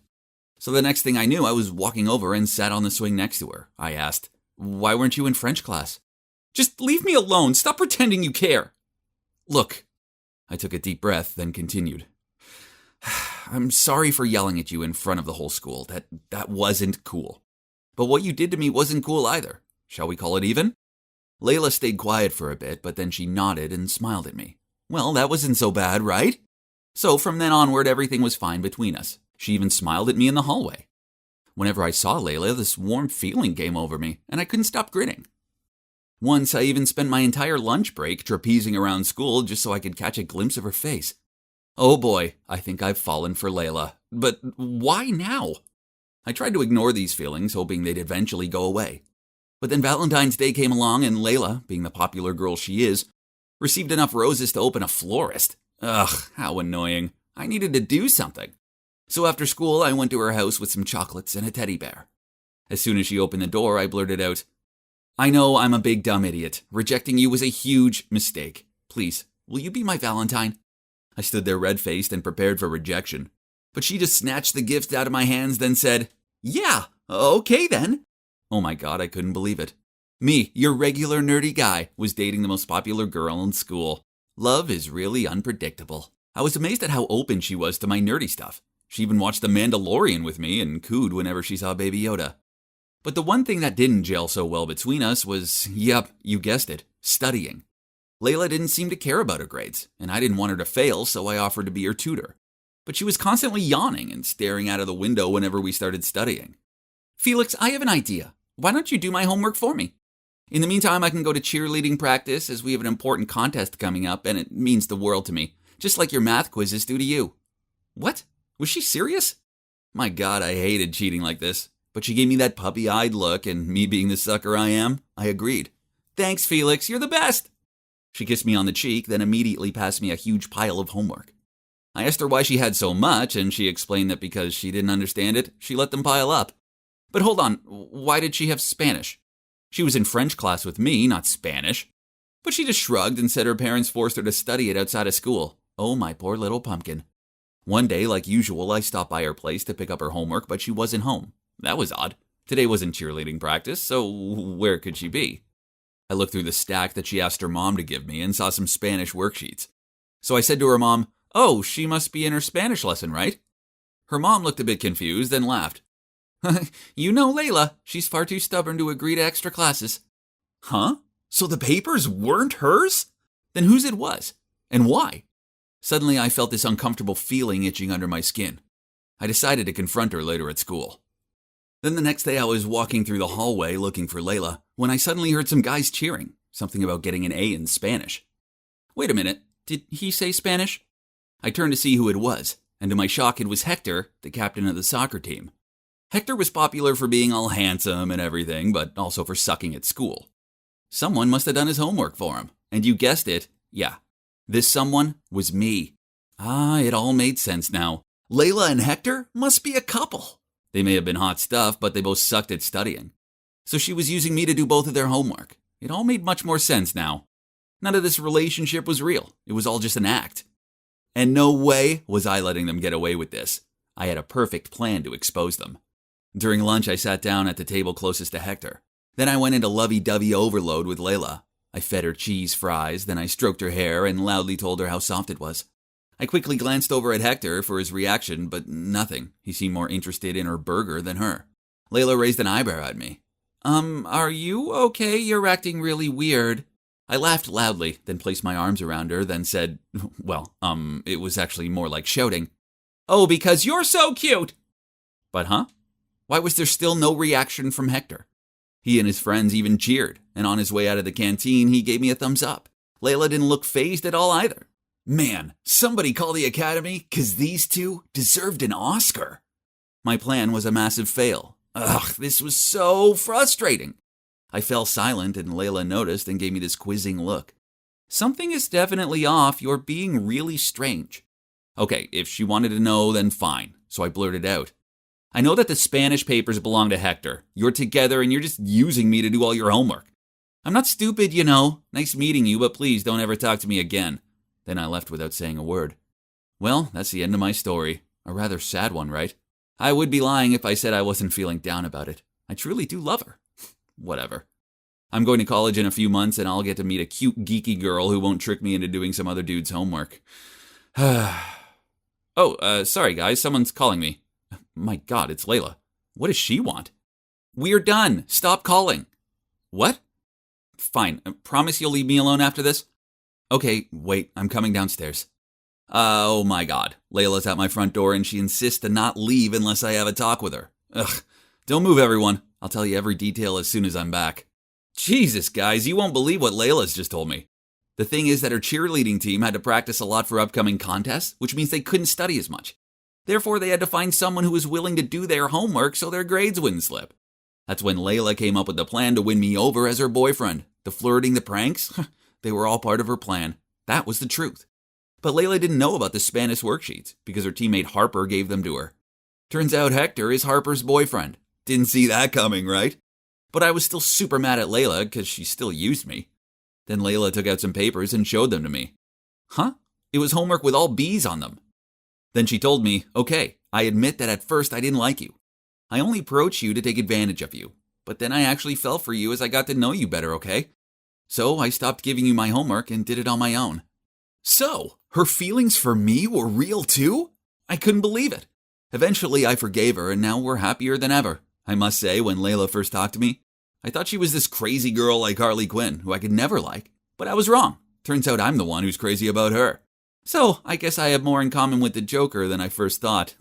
So the next thing I knew, I was walking over and sat on the swing next to her. I asked, "Why weren't you in French class?" "Just leave me alone. Stop pretending you care." "Look." I took a deep breath, then continued. "I'm sorry for yelling at you in front of the whole school. That wasn't cool. But what you did to me wasn't cool either. Shall we call it even?" Layla stayed quiet for a bit, but then she nodded and smiled at me. Well, that wasn't so bad, right? So from then onward, everything was fine between us. She even smiled at me in the hallway. Whenever I saw Layla, this warm feeling came over me, and I couldn't stop grinning. Once, I even spent my entire lunch break trapezing around school just so I could catch a glimpse of her face. Oh boy, I think I've fallen for Layla. But why now? I tried to ignore these feelings, hoping they'd eventually go away. But then Valentine's Day came along, and Layla, being the popular girl she is, received enough roses to open a florist. Ugh, how annoying. I needed to do something. So after school, I went to her house with some chocolates and a teddy bear. As soon as she opened the door, I blurted out, "I know I'm a big dumb idiot. Rejecting you was a huge mistake. Please, will you be my Valentine?" I stood there red-faced and prepared for rejection. But she just snatched the gift out of my hands, then said, "Yeah, okay then." Oh my God, I couldn't believe it. Me, your regular nerdy guy, was dating the most popular girl in school. Love is really unpredictable. I was amazed at how open she was to my nerdy stuff. She even watched The Mandalorian with me and cooed whenever she saw Baby Yoda. But the one thing that didn't gel so well between us was, yep, you guessed it, studying. Layla didn't seem to care about her grades, and I didn't want her to fail, so I offered to be her tutor. But she was constantly yawning and staring out of the window whenever we started studying. "Felix, I have an idea. Why don't you do my homework for me? In the meantime, I can go to cheerleading practice as we have an important contest coming up, and it means the world to me, just like your math quizzes do to you." What? Was she serious? My God, I hated cheating like this. But she gave me that puppy-eyed look, and me being the sucker I am, I agreed. "Thanks, Felix, you're the best." She kissed me on the cheek, then immediately passed me a huge pile of homework. I asked her why she had so much, and she explained that because she didn't understand it, she let them pile up. But hold on, why did she have Spanish? She was in French class with me, not Spanish. But she just shrugged and said her parents forced her to study it outside of school. Oh, my poor little pumpkin. One day, like usual, I stopped by her place to pick up her homework, but she wasn't home. That was odd. Today wasn't cheerleading practice, so where could she be? I looked through the stack that she asked her mom to give me and saw some Spanish worksheets. So I said to her mom, "Oh, she must be in her Spanish lesson, right?" Her mom looked a bit confused, then laughed. "You know Layla, she's far too stubborn to agree to extra classes." Huh? So the papers weren't hers? Then whose it was? And why? Suddenly I felt this uncomfortable feeling itching under my skin. I decided to confront her later at school. Then the next day I was walking through the hallway looking for Layla when I suddenly heard some guys cheering, something about getting an A in Spanish. Wait a minute, did he say Spanish? I turned to see who it was, and to my shock it was Hector, the captain of the soccer team. Hector was popular for being all handsome and everything, but also for sucking at school. Someone must have done his homework for him, and you guessed it, yeah, this someone was me. It all made sense now. Layla and Hector must be a couple. They may have been hot stuff, but they both sucked at studying. So she was using me to do both of their homework. It all made much more sense now. None of this relationship was real. It was all just an act. And no way was I letting them get away with this. I had a perfect plan to expose them. During lunch, I sat down at the table closest to Hector. Then I went into lovey-dovey overload with Layla. I fed her cheese fries, then I stroked her hair and loudly told her how soft it was. I quickly glanced over at Hector for his reaction, but nothing. He seemed more interested in her burger than her. Layla raised an eyebrow at me. Are you okay? You're acting really weird. I laughed loudly, then placed my arms around her, then said, it was actually more like shouting, "Oh, because you're so cute!" But why was there still no reaction from Hector? He and his friends even cheered, and on his way out of the canteen, he gave me a thumbs up. Layla didn't look fazed at all either. Man, somebody call the academy, 'cause these two deserved an Oscar. My plan was a massive fail. This was so frustrating. I fell silent and Layla noticed and gave me this quizzing look. Something is definitely off. You're being really strange. Okay, if she wanted to know, then fine. So I blurted out. I know that the Spanish papers belong to Hector. You're together and you're just using me to do all your homework. I'm not stupid, you know. Nice meeting you, but please don't ever talk to me again. Then I left without saying a word. Well, that's the end of my story. A rather sad one, right? I would be lying if I said I wasn't feeling down about it. I truly do love her. Whatever. I'm going to college in a few months and I'll get to meet a cute, geeky girl who won't trick me into doing some other dude's homework. Sorry guys, someone's calling me. My God, it's Layla. What does she want? We're done. Stop calling. What? Fine. Promise you'll leave me alone after this? Okay, wait, I'm coming downstairs. Oh my God. Layla's at my front door and she insists to not leave unless I have a talk with her. Ugh. Don't move, everyone. I'll tell you every detail as soon as I'm back. Jesus, guys, you won't believe what Layla's just told me. The thing is that her cheerleading team had to practice a lot for upcoming contests, which means they couldn't study as much. Therefore, they had to find someone who was willing to do their homework so their grades wouldn't slip. That's when Layla came up with the plan to win me over as her boyfriend. The flirting, the pranks, they were all part of her plan. That was the truth. But Layla didn't know about the Spanish worksheets because her teammate Harper gave them to her. Turns out Hector is Harper's boyfriend. Didn't see that coming, right? But I was still super mad at Layla because she still used me. Then Layla took out some papers and showed them to me. It was homework with all B's on them. Then she told me, okay, I admit that at first I didn't like you. I only approached you to take advantage of you. But then I actually fell for you as I got to know you better, okay? So I stopped giving you my homework and did it on my own. So, her feelings for me were real too? I couldn't believe it. Eventually I forgave her and now we're happier than ever. I must say, when Layla first talked to me, I thought she was this crazy girl like Harley Quinn, who I could never like. But I was wrong. Turns out I'm the one who's crazy about her. So, I guess I have more in common with the Joker than I first thought.